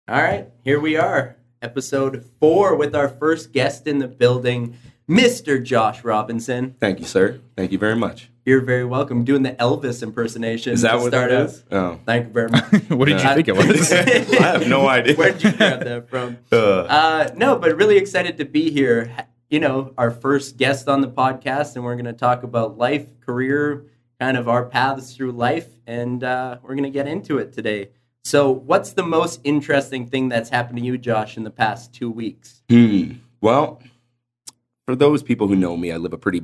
All right, here we are, episode 4 with our first guest in the building, Mr. Josh Robinson. Thank you, sir. Thank you very much. You're very welcome. Doing the Elvis impersonation. Is that what that is? Oh. Thank you very much. What did you think it was? I have no idea. Where did you grab that from? No, but really excited to be here. You know, our first guest on the podcast, and we're going to talk about life, career, kind of our paths through life, and we're going to get into it today. So what's the most interesting thing that's happened to you, Josh, in the past 2 weeks? Well, for those people who know me, I live a pretty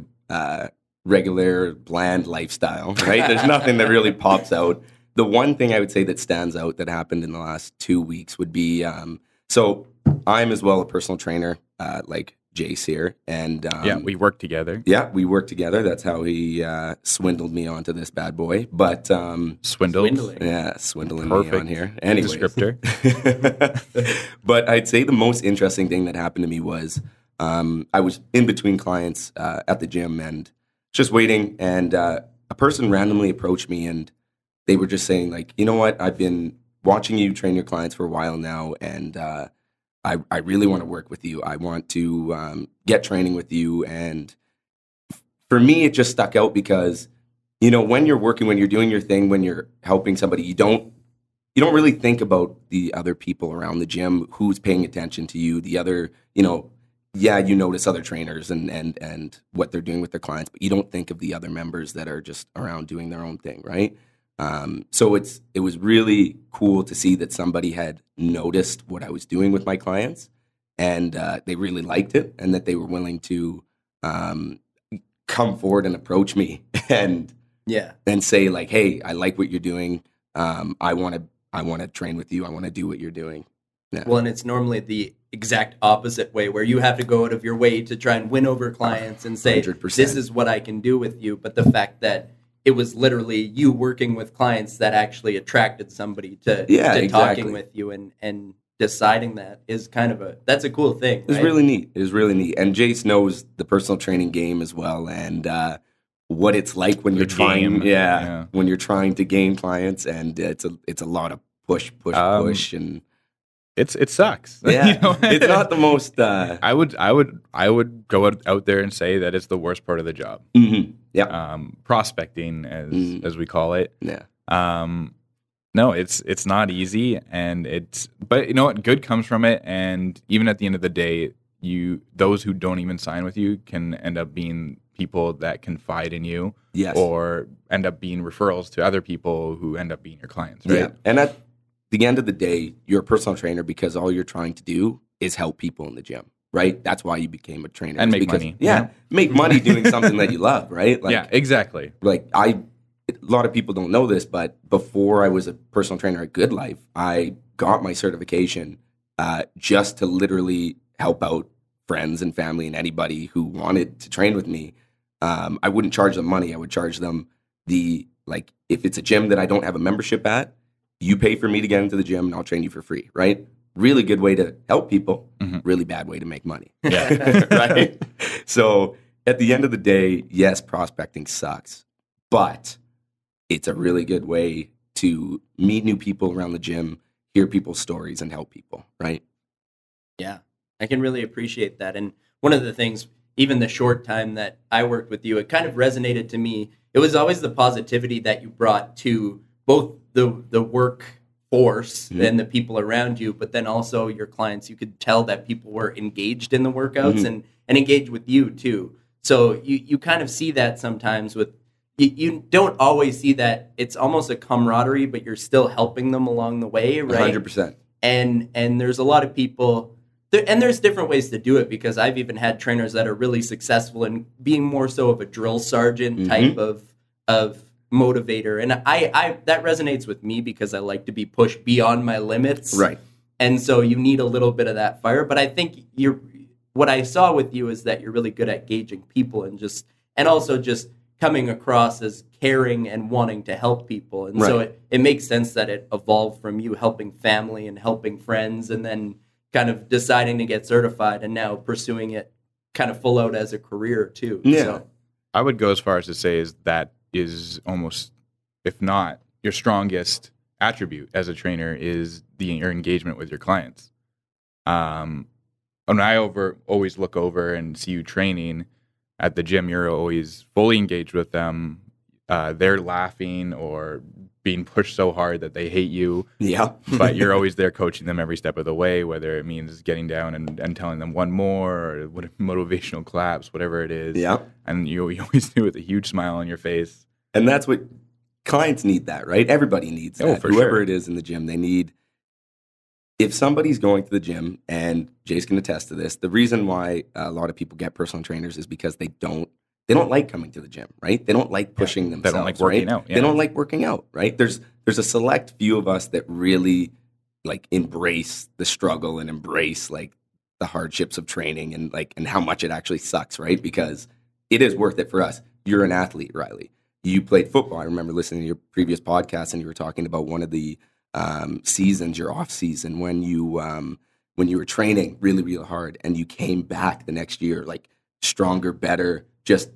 regular, bland lifestyle, right? There's nothing that really pops out. The one thing I would say that stands out that happened in the last 2 weeks would be, so I'm as well a personal trainer, like Jayse here. And yeah, we work together. Yeah, we work together. That's how he swindled me onto this bad boy. But Swindling. Yeah, swindling Perfect me on here. Anyways. Descriptor. But I'd say the most interesting thing that happened to me was I was in between clients at the gym and just waiting, and a person randomly approached me, and they were just saying, like, you know what, I've been watching you train your clients for a while now, and I really want to work with you. I want to get training with you. And for me, it just stuck out because, you know, when you're working, when you're doing your thing, when you're helping somebody, you don't really think about the other people around the gym, who's paying attention to you, the other, you know, yeah, you notice other trainers and what they're doing with their clients, but you don't think of the other members that are just around doing their own thing, right? So it was really cool to see that somebody had noticed what I was doing with my clients, and they really liked it, and that they were willing to come forward and approach me and say, like, hey, I like what you're doing. I want to train with you. I want to do what you're doing. Yeah. Well, and it's normally the exact opposite way, where you have to go out of your way to try and win over clients and say, 100%. This is what I can do with you. But the fact that it was literally you working with clients that actually attracted somebody to exactly. talking with you and deciding that is kind of that's a cool thing. It's really neat. It was really neat. And Jayse knows the personal training game as well, and what it's like when you're trying, when you're trying to gain clients, and it's a lot of push, and it sucks. Yeah, you know? It's not the most. I would go out there and say that it's the worst part of the job. Mm-hmm. Yeah, prospecting as we call it. Yeah. No, it's not easy, but you know what? Good comes from it, and even at the end of the day, those who don't even sign with you can end up being people that confide in you, yes, or end up being referrals to other people who end up being your clients, right? Yeah, and at the end of the day, you're a personal trainer because all you're trying to do is help people in the gym, right? That's why you became a trainer. And make money. Yeah, make money doing something that you love, right? Like, yeah, exactly. Like a lot of people don't know this, but before I was a personal trainer at Good Life, I got my certification just to literally help out friends and family and anybody who wanted to train with me. I wouldn't charge them money. I would charge them if it's a gym that I don't have a membership at, you pay for me to get into the gym and I'll train you for free, right? Really good way to help people, really bad way to make money. Yeah. Right? So at the end of the day, yes, prospecting sucks, but it's a really good way to meet new people around the gym, hear people's stories, and help people, right? Yeah, I can really appreciate that. And one of the things, even the short time that I worked with you, it kind of resonated to me. It was always the positivity that you brought to both the workforce and the people around you, but then also your clients. You could tell that people were engaged in the workouts and engaged with you too. So you kind of see that sometimes with, you don't always see that. It's almost a camaraderie, but you're still helping them along the way, right? 100%. And there's a lot of people, and there's different ways to do it, because I've even had trainers that are really successful in being more so of a drill sergeant type of motivator. And I that resonates with me because I like to be pushed beyond my limits. Right. And so you need a little bit of that fire. But I think what I saw with you is that you're really good at gauging people and also just coming across as caring and wanting to help people. And so it makes sense that it evolved from you helping family and helping friends, and then kind of deciding to get certified and now pursuing it kind of full out as a career too. Yeah. So I would go as far as to say is that is almost, if not your strongest attribute as a trainer is your engagement with your clients. When I always look over and see you training at the gym, you're always fully engaged with them. They're laughing or being pushed so hard that they hate you. Yeah. But you're always there coaching them every step of the way, whether it means getting down and telling them one more or motivational claps, whatever it is. Yeah. And you always do it with a huge smile on your face. And that's what clients need, that, right? Everybody needs that. Oh, for Whoever sure. it is in the gym, they need. If somebody's going to the gym, and Jayse can attest to this, the reason why a lot of people get personal trainers is because they don't like coming to the gym, right? They don't like pushing themselves. They don't like working right? out. Yeah. They don't like working out, right? There's a select few of us that really like embrace the struggle and embrace like the hardships of training and how much it actually sucks, right? Because it is worth it for us. You're an athlete, Riley. You played football. I remember listening to your previous podcast, and you were talking about one of the seasons, your off season, when you were training really, really hard, and you came back the next year like stronger, better, just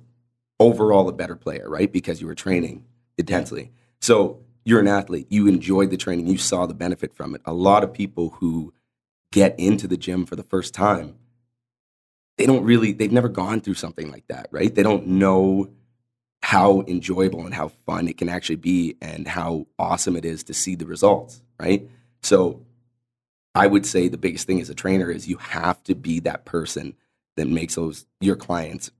overall a better player, right? Because you were training intensely. So you're an athlete. You enjoyed the training. You saw the benefit from it. A lot of people who get into the gym for the first time, they've never gone through something like that, right? They don't know how enjoyable and how fun it can actually be and how awesome it is to see the results, right? So I would say the biggest thing as a trainer is you have to be that person that makes your clients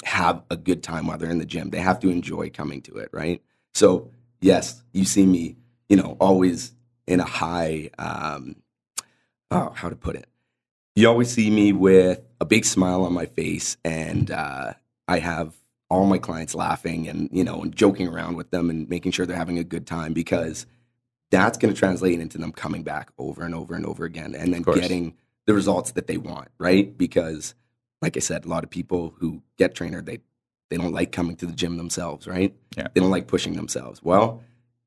have a good time while they're in the gym. They have to enjoy coming to it, right? So yes, you see me, always in a high, how to put it? You always see me with a big smile on my face, and I have all my clients laughing and joking around with them and making sure they're having a good time, because that's going to translate into them coming back over and over and over again, and then getting the results that they want, right? Because like I said, a lot of people who get trainer, they don't like coming to the gym themselves, right? Yeah. They don't like pushing themselves. Well,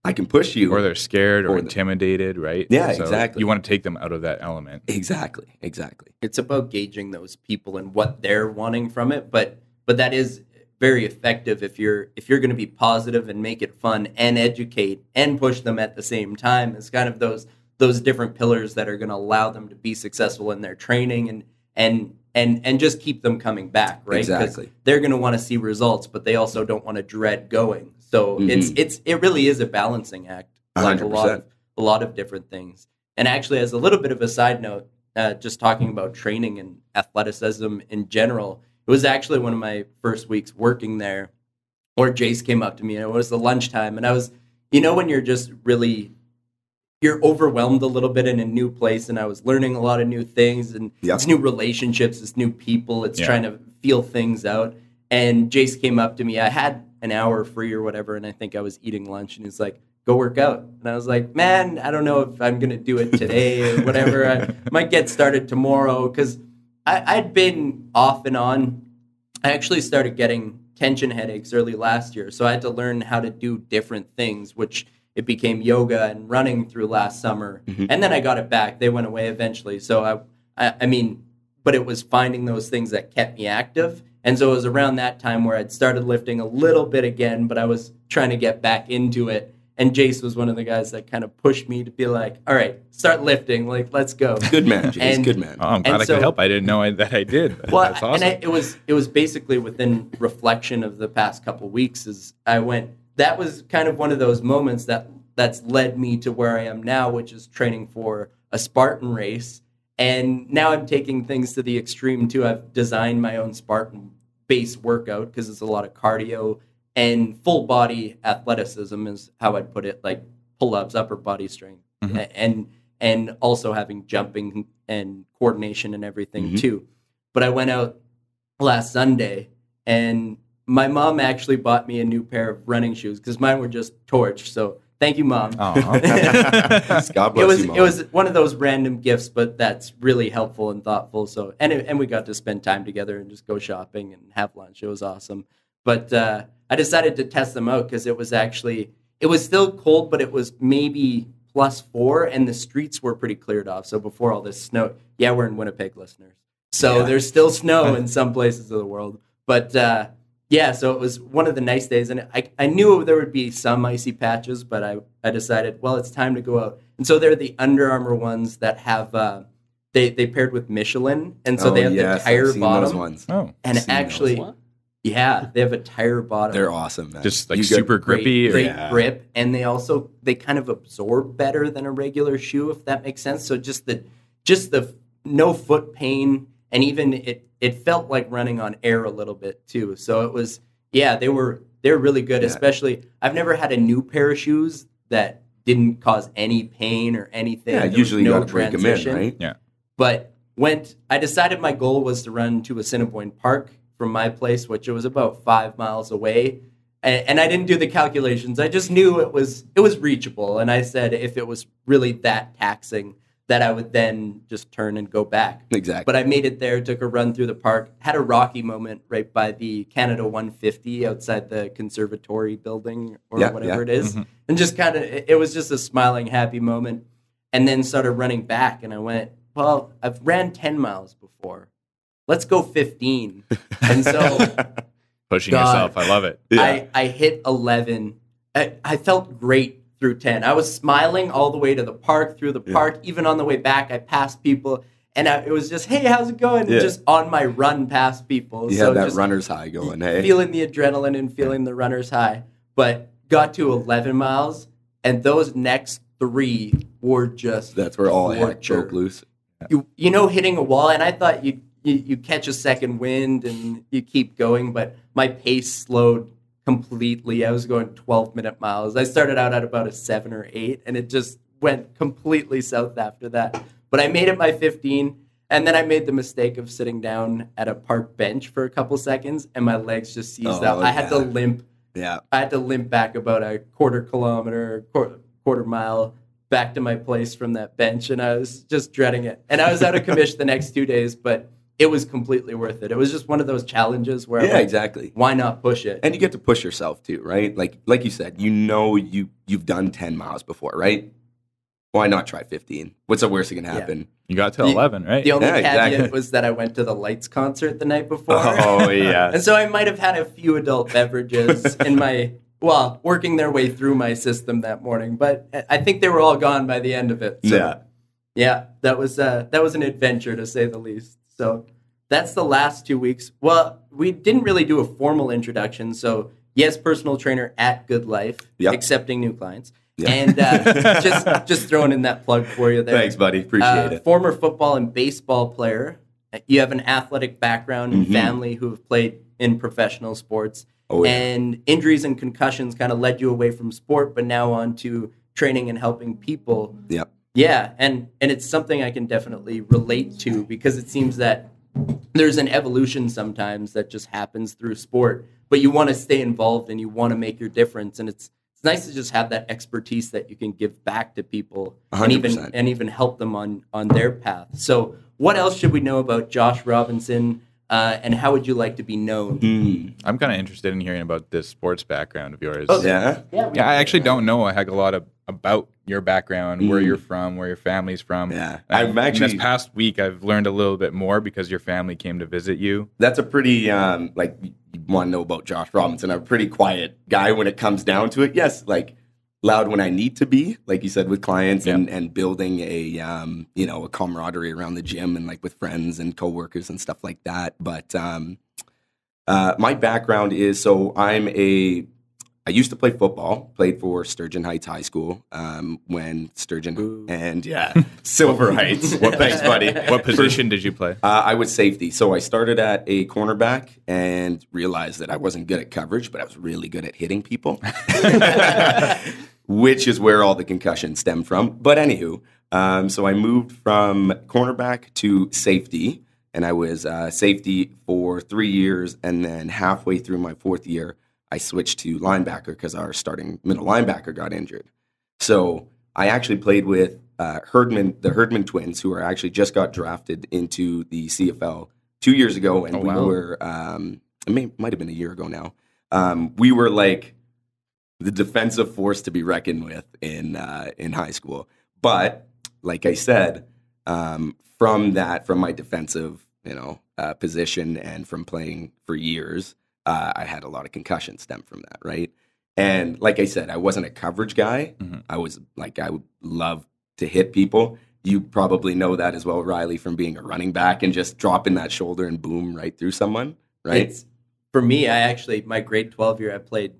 I can push you. Or they're scared or intimidated, right? Yeah, so exactly. You want to take them out of that element. Exactly. It's about gauging those people and what they're wanting from it, but that is very effective if you're going to be positive and make it fun and educate and push them at the same time. It's kind of those different pillars that are going to allow them to be successful in their training and just keep them coming back, right? Exactly. Because they're going to want to see results, but they also don't want to dread going. So it really is a balancing act, like 100%. a lot of different things. And actually, as a little bit of a side note, just talking about training and athleticism in general, it was actually one of my first weeks working there, where Jayse came up to me, and it was the lunchtime, and I was, when you're just really, you're overwhelmed a little bit in a new place, and I was learning a lot of new things, and it's new relationships, it's new people, it's trying to feel things out. And Jayse came up to me. I had an hour free or whatever, and I think I was eating lunch, and he's like, go work out. And I was like, man, I don't know if I'm going to do it today or whatever. I might get started tomorrow, because I'd been off and on. I actually started getting tension headaches early last year, so I had to learn how to do different things, which it became yoga and running through last summer. And then I got it back. They went away eventually. So I mean, but it was finding those things that kept me active. And so it was around that time where I'd started lifting a little bit again, but I was trying to get back into it. And Jayse was one of the guys that kind of pushed me to be like, all right, start lifting. Like, let's go. Good man, Jayse. Good man. Oh, I'm glad I could help. I didn't know that I did. Well, that's awesome. And it was basically within reflection of the past couple of weeks that was kind of one of those moments that's led me to where I am now, which is training for a Spartan race. And now I'm taking things to the extreme too. I've designed my own Spartan base workout, because it's a lot of cardio and full body athleticism is how I'd put it, like pull-ups, upper body strength, and also having jumping and coordination and everything too. But I went out last Sunday, and my mom actually bought me a new pair of running shoes, because mine were just torched. So thank you, Mom. God bless you, Mom. It was one of those random gifts, but that's really helpful and thoughtful. So and we got to spend time together and just go shopping and have lunch. It was awesome. But I decided to test them out, because it was still cold, but it was maybe +4, and the streets were pretty cleared off. So before all this snow, we're in Winnipeg, listeners. So there's still snow in some places of the world. But Yeah, so it was one of the nice days, and I knew there would be some icy patches, but I decided, well, it's time to go out. And so they're the Under Armour ones that have they paired with Michelin, and so they have the tire I've seen bottom. those ones. Oh, And actually, yeah, they have a tire bottom. They're awesome, man. just like super grippy. Great grip, and they kind of absorb better than a regular shoe, if that makes sense. So just the no foot pain, and even it felt like running on air a little bit too. So it was, yeah, they're really good. Yeah. Especially, I've never had a new pair of shoes that didn't cause any pain or anything. Yeah, usually you got to break them in, right? Yeah. But I decided my goal was to run to Assiniboine Park from my place, which it was about 5 miles away. And I didn't do the calculations. I just knew it was reachable. And I said if it was really that taxing, that I would then just turn and go back. Exactly. But I made it there, took a run through the park, had a rocky moment right by the Canada 150 outside the conservatory building or whatever it is. Mm-hmm. And just kind of, it was just a smiling, happy moment. And then started running back. And I went, well, I've ran 10 miles before. Let's go 15. And so... Pushing yourself. I love it. Yeah. I hit 11. I felt great through 10. I was smiling all the way to the park, through the park. Even on the way back, I passed people. And it was just, hey, how's it going? Yeah. Just on my run past people. You had that runner's high going, hey? Feeling the adrenaline and feeling the runner's high. But got to 11 miles, and those next 3 were just That's where all heck broke loose. You know, hitting a wall, and I thought you catch a second wind and you keep going, but my pace slowed completely. I was going 12-minute miles. I started out at about a 7 or 8, and it just went completely south after that. But I made it my 15, and then I made the mistake of sitting down at a park bench for a couple seconds, and my legs just seized out. I had to limp. Yeah, I had to limp back about a quarter mile back to my place from that bench, and I was just dreading it. And I was out of commission the next 2 days, but it was completely worth it. It was just one of those challenges where exactly. Why not push it? And you get to push yourself too, right? Like you said, you've done 10 miles before, right? Why not try 15? What's the worst that can happen? Yeah. You got to 11, right? The only caveat was that I went to the Lights concert the night before. Oh, yeah. And so I might have had a few adult beverages in my, working their way through my system that morning. But I think they were all gone by the end of it. So, yeah, that was an adventure to say the least. So that's the last 2 weeks. Well, we didn't really do a formal introduction. So yes, personal trainer at Good Life, accepting new clients. Yeah. And just throwing in that plug for you there. Thanks, buddy. Appreciate it. Former football and baseball player. You have an athletic background and family who have played in professional sports. Oh, yeah. And injuries and concussions kind of led you away from sport, but now on to training and helping people. Yep. Yeah, and it's something I can definitely relate to because it seems that there's an evolution sometimes that just happens through sport, but you want to stay involved and you want to make your difference, and it's nice to just have that expertise that you can give back to people 100%. and even help them on their path. So what else should we know about Josh Robinson, and how would you like to be known? I'm kind of interested in hearing about this sports background of yours. Oh, yeah? Yeah, I actually don't know a heck of a lot about your background, where you're from, where your family's from. Yeah. I've actually, this past week, I've learned a little bit more because your family came to visit you. That's a pretty, you want to know about Josh Robinson. I'm a pretty quiet guy when it comes down to it. Yes, loud when I need to be, like you said, with clients and building a camaraderie around the gym and with friends and coworkers and stuff like that. But my background is, so I used to play football, played for Sturgeon Heights High School when Sturgeon Silver Heights. Thanks, buddy. What position did you play? I was safety. So I started at a cornerback and realized that I wasn't good at coverage, but I was really good at hitting people, which is where all the concussions stemmed from. But anywho, so I moved from cornerback to safety, and I was safety for 3 years, and then halfway through my 4th year, I switched to linebacker because our starting middle linebacker got injured. So I actually played with the Herdman twins, who actually just got drafted into the CFL 2 years ago, and we were it might have been a year ago now. We were like the defensive force to be reckoned with in high school. But like I said, from my defensive position and from playing for years, I had a lot of concussions stem from that, right? And like I said, I wasn't a coverage guy. I was like, I would love to hit people. You probably know that as well, Riley, from being a running back and just dropping that shoulder and boom right through someone, right? For me, my grade 12 year, I played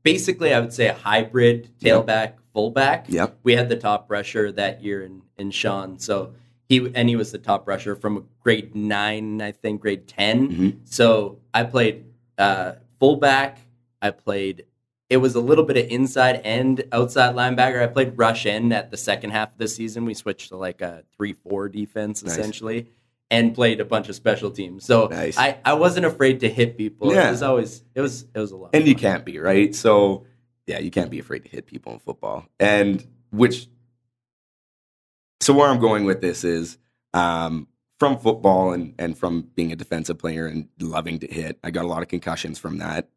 basically, I would say a hybrid tailback, fullback. Yep. We had the top rusher that year in Sean. So he was the top rusher from grade 9, I think, grade 10. So I played fullback. It was a little bit of inside and outside linebacker. I played rush end at the second half of the season. We switched to like a 3-4 defense, essentially, and played a bunch of special teams. So I wasn't afraid to hit people. Yeah. It was a lot. And you can't be, right? So yeah, you can't be afraid to hit people in football. So where I'm going with this is from football and from being a defensive player and loving to hit, I got a lot of concussions from that.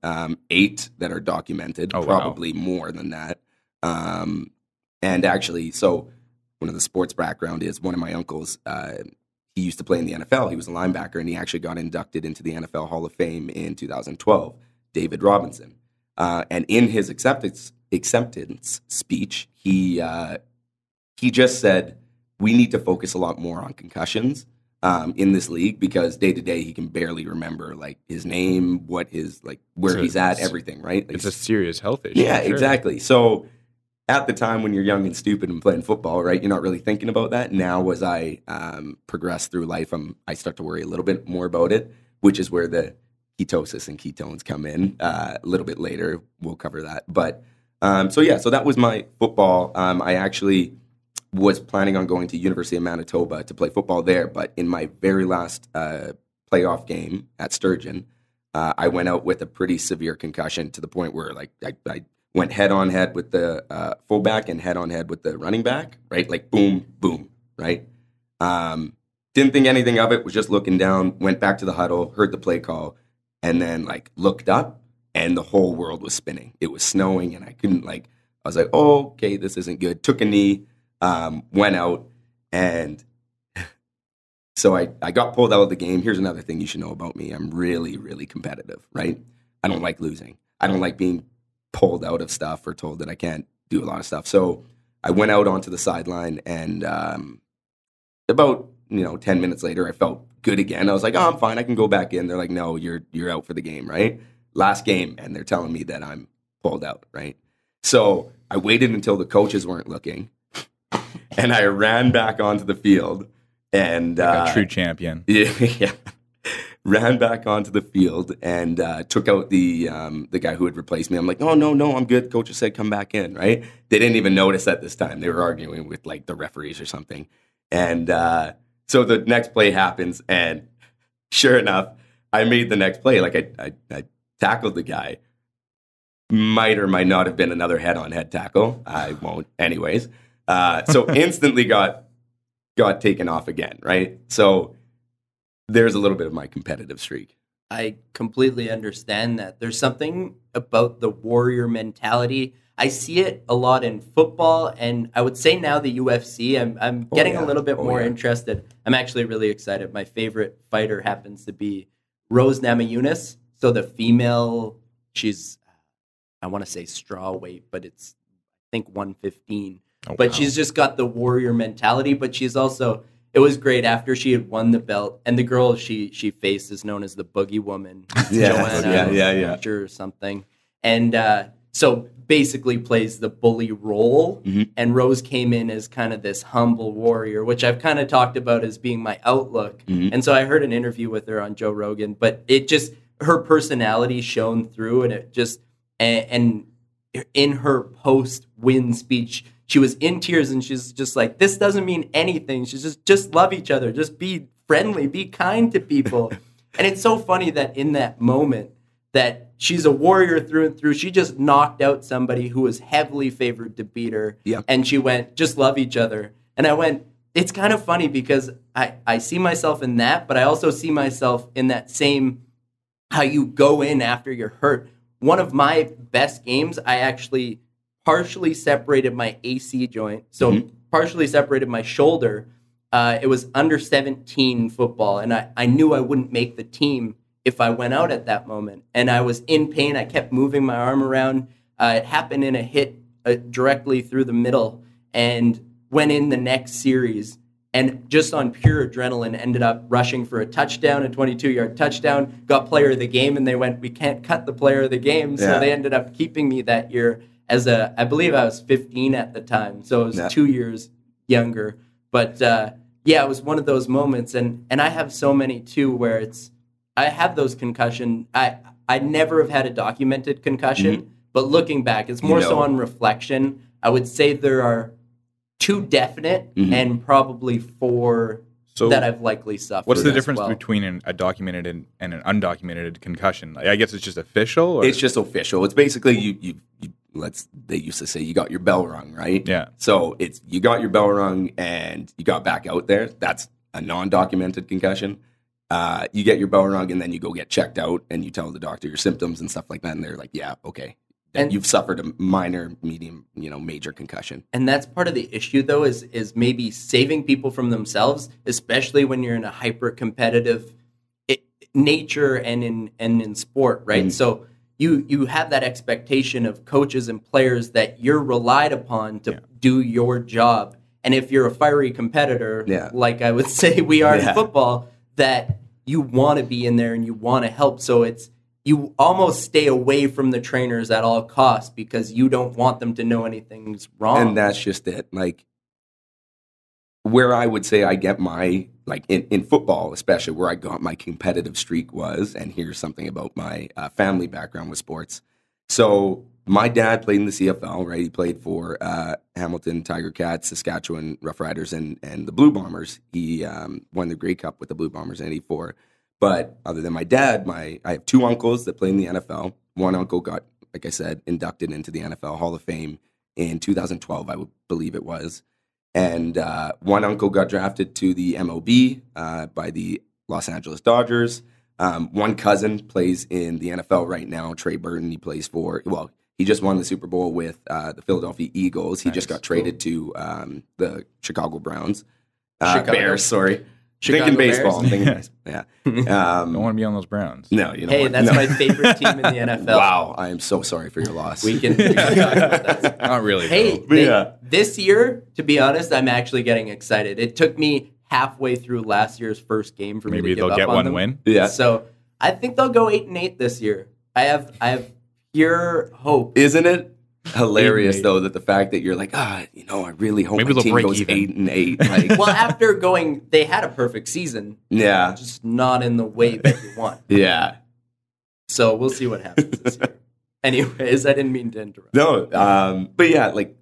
8 that are documented, probably more than that. And actually, so one of the sports background is one of my uncles, he used to play in the NFL. He was a linebacker, and he actually got inducted into the NFL Hall of Fame in 2012, David Robinson. And in his acceptance speech, he just said, we need to focus a lot more on concussions in this league, because day to day he can barely remember like his name, what his like where he's at, everything, right? Like, it's a serious health issue. Yeah, sure. Exactly. So at the time when you're young and stupid and playing football, right, you're not really thinking about that. Now as I progress through life, I start to worry a little bit more about it, which is where the ketosis and ketones come in. A little bit later, we'll cover that. But so that was my football. I actually was planning on going to University of Manitoba to play football there, but in my very last playoff game at Sturgeon, I went out with a pretty severe concussion to the point where like I went head on head with the fullback and head on head with the running back, right? Like boom, boom, right? Didn't think anything of it, was just looking down, went back to the huddle, heard the play call, and then like looked up and the whole world was spinning. It was snowing and I was like, oh, okay, this isn't good. Took a knee. Went out, and so I got pulled out of the game. Here's another thing you should know about me. I'm really, really competitive, right? I don't like losing. I don't like being pulled out of stuff or told that I can't do a lot of stuff. So I went out onto the sideline, and about 10 minutes later, I felt good again. I was like, oh, I'm fine. I can go back in. They're like, no, you're out for the game, right? Last game, and they're telling me that I'm pulled out, right? So I waited until the coaches weren't looking. And I ran back onto the field, and like a true champion. Yeah, ran back onto the field and took out the guy who had replaced me. I'm like, oh no, I'm good. Coach said come back in. Right? They didn't even notice at this time. They were arguing with like the referees or something. And so the next play happens, and sure enough, I made the next play. Like I tackled the guy. Might or might not have been another head-on-head tackle. I won't, anyways. So instantly got taken off again, right? So there's a little bit of my competitive streak. I completely understand that. There's something about the warrior mentality. I see it a lot in football, and I would say now the UFC. I'm getting a little bit more interested. I'm actually really excited. My favorite fighter happens to be Rose Namajunas. So the female, she's, I want to say straw weight, but it's, I think, 115. But she's just got the warrior mentality, but she's also, it was great after she had won the belt, and the girl she faced is known as the Boogie Woman, Joanna or something. And so basically plays the bully role, and Rose came in as kind of this humble warrior, which I've kind of talked about as being my outlook. And so I heard an interview with her on Joe Rogan, but it just, her personality shone through, and it just, and in her post-win speech, she was in tears, and she's just like, this doesn't mean anything. She's just love each other. Just be friendly. Be kind to people. And it's so funny that in that moment that she's a warrior through and through. She just knocked out somebody who was heavily favored to beat her. Yeah. And she went, just love each other. And I went, it's kind of funny because I see myself in that, but I also see myself in that same, how you go in after you're hurt. One of my best games, I actually partially separated my AC joint, so partially separated my shoulder. It was under 17 football, and I knew I wouldn't make the team if I went out at that moment and I was in pain, I kept moving my arm around. It happened in a hit directly through the middle and went in the next series. And just on pure adrenaline, ended up rushing for a touchdown, a 22-yard touchdown, got player of the game, and they went, we can't cut the player of the game. So they ended up keeping me that year I believe I was 15 at the time. So it was 2 years younger. But it was one of those moments. And I have so many too, where I have those concussion. I never have had a documented concussion, but looking back, it's more so on reflection. I would say there are 2 definite and probably 4 that I've likely suffered. What's the difference between a documented and an undocumented concussion? I guess it's just official? Or? It's just official. It's basically they used to say you got your bell rung, right? Yeah. So it's you got your bell rung and you got back out there. That's a non-documented concussion. You get your bell rung and then you go get checked out and you tell the doctor your symptoms and stuff like that. And they're like, yeah, okay. And you've suffered a minor, medium, major concussion. And that's part of the issue, though, is maybe saving people from themselves, especially when you're in a hyper-competitive nature and in sport, right? So you have that expectation of coaches and players that you're relied upon to do your job. And if you're a fiery competitor, like I would say we are in football, that you want to be in there and you want to help. So you almost stay away from the trainers at all costs because you don't want them to know anything's wrong. And that's just it. Like, where I would say I get my, like in football especially, where I got my competitive streak was, and here's something about my family background with sports. So my dad played in the CFL, right? He played for Hamilton Tiger Cats, Saskatchewan Roughriders, and the Blue Bombers. He won the Grey Cup with the Blue Bombers in '84. But other than my dad, I have 2 uncles that played in the NFL. One uncle got, like I said, inducted into the NFL Hall of Fame in 2012, I would believe it was. And one uncle got drafted to the MLB by the Los Angeles Dodgers. One cousin plays in the NFL right now, Trey Burton. He plays he just won the Super Bowl with the Philadelphia Eagles. He just got traded to the Chicago Browns. Bears, sorry. Thinking baseball. Yeah. Don't want to be on those Browns. No, that's my favorite team in the NFL. Wow, I am so sorry for your loss. We can talk about that. Not really. Hey, this year, to be honest, I'm actually getting excited. It took me halfway through last year's first game for me to give up on them. Maybe they'll get one win. Yeah. So I think they'll go 8-8 this year. I have pure hope. Isn't it hilarious though that the fact that you're like, I really hope my team goes 8-8. Like, well, after they had a perfect season, just not in the way that you want. Yeah. So we'll see what happens this year. Anyways, I didn't mean to interrupt. No, but yeah, like,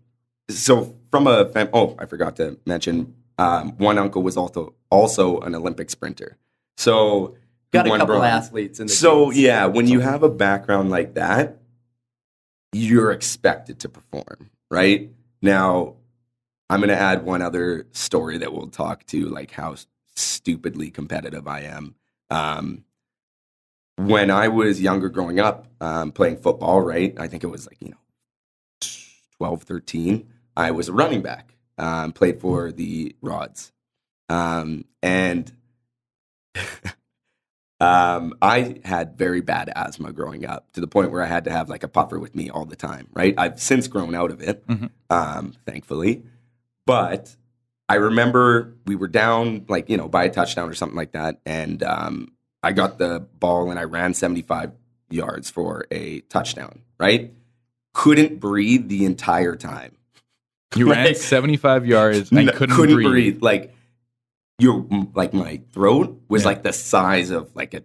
so from I forgot to mention, one uncle was also an Olympic sprinter. So got a couple athletes in the So teams. Yeah, when you have a background like that, you're expected to perform, right? Now, I'm going to add one other story that we'll talk to, like how stupidly competitive I am. When I was younger growing up, playing football, right? I think it was like, 12, 13. I was a running back, played for the Rods. And I had very bad asthma growing up to the point where I had to have like a puffer with me all the time, right? I've since grown out of it, thankfully. But I remember we were down like, by a touchdown or something like that. And I got the ball and I ran 75 yards for a touchdown, right? Couldn't breathe the entire time. You ran 75 yards and couldn't breathe. Like, my throat was like the size of like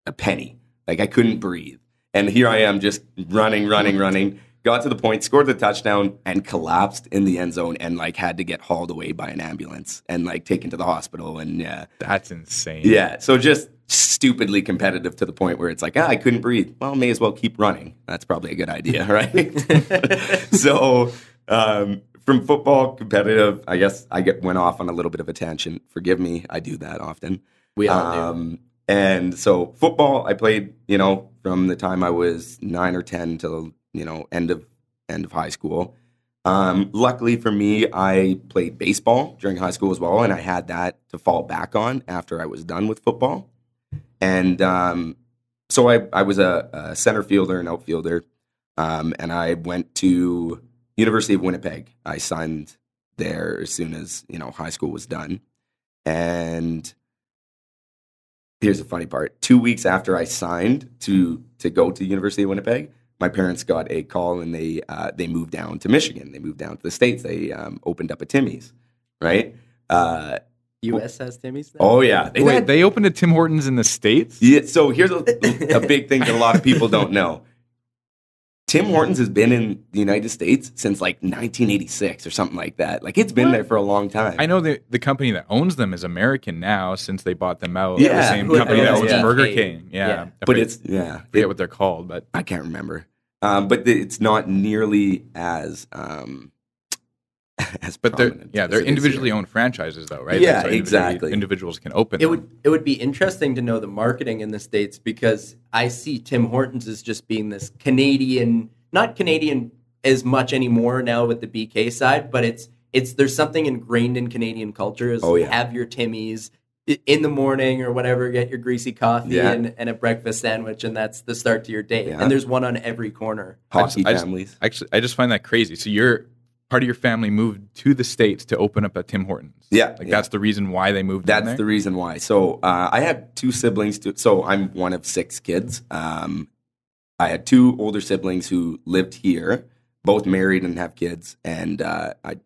a penny. Like I couldn't breathe. And here I am just running, got to the point, scored the touchdown and collapsed in the end zone and like had to get hauled away by an ambulance and like taken to the hospital. And that's insane. Yeah. So just stupidly competitive to the point where it's like, I couldn't breathe. Well, may as well keep running. That's probably a good idea, right? So, from football, competitive, I guess went off on a little bit of a tangent. Forgive me, I do that often. We all do. And so football, I played, from the time I was 9 or 10 till, end of high school. Luckily for me, I played baseball during high school as well, and I had that to fall back on after I was done with football. And So I was a center fielder and outfielder, and I went to University of Winnipeg. I signed there as soon as high school was done. And here's the funny part: 2 weeks after I signed to go to University of Winnipeg, my parents got a call and they moved down to Michigan. They moved down to the States. They opened up a Timmy's, right? U.S. has Timmy's now? Oh yeah, They opened a Tim Hortons in the States? Yeah. So here's a big thing that a lot of people don't know. Tim Hortons has been in the United States since like 1986 or something like that. Like it's been there for a long time. I know the company that owns them is American now since they bought them out. Yeah. The same company that owns Yeah. Burger King. Yeah. But I forget what they're called, but I can't remember. But it's not nearly as but they're prominent they're as it is individually here. owned franchises though, right? Yeah, So exactly. Individuals can open It them. would be interesting to know the marketing in the States, because I see Tim Hortons as just being this Canadian, not Canadian as much anymore now with the BK side, but it's there's something ingrained in Canadian culture is have your Timmy's in the morning or whatever, get your greasy coffee and a breakfast sandwich, and that's the start to your day. Yeah. And there's one on every corner. Hockey I just- families. I just find that crazy. So part of your family moved to the States to open up a Tim Hortons. Yeah, That's the reason why they moved down That's there? the reason why. So I had two siblings. So I'm one of 6 kids. I had 2 older siblings who lived here, both married and have kids. And I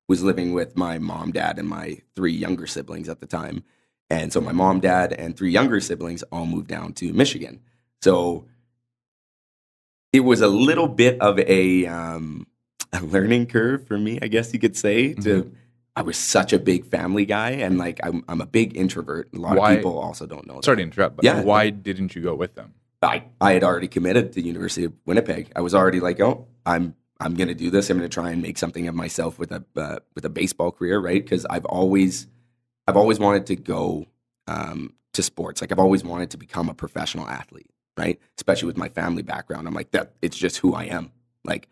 was living with my mom, dad, and my 3 younger siblings at the time. And so my mom, dad, and 3 younger siblings all moved down to Michigan. So it was a little bit of a learning curve for me, I guess you could say. I was such a big family guy, and like I'm a big introvert. A lot of people also don't know that. Sorry to interrupt, but why didn't you go with them? I had already committed to University of Winnipeg. I was already like, I'm going to do this. I'm going to try and make something of myself with a baseball career, right? Because I've always wanted to go to sports. Like I've always wanted to become a professional athlete, right? Especially with my family background. I'm like that. It's just who I am. Like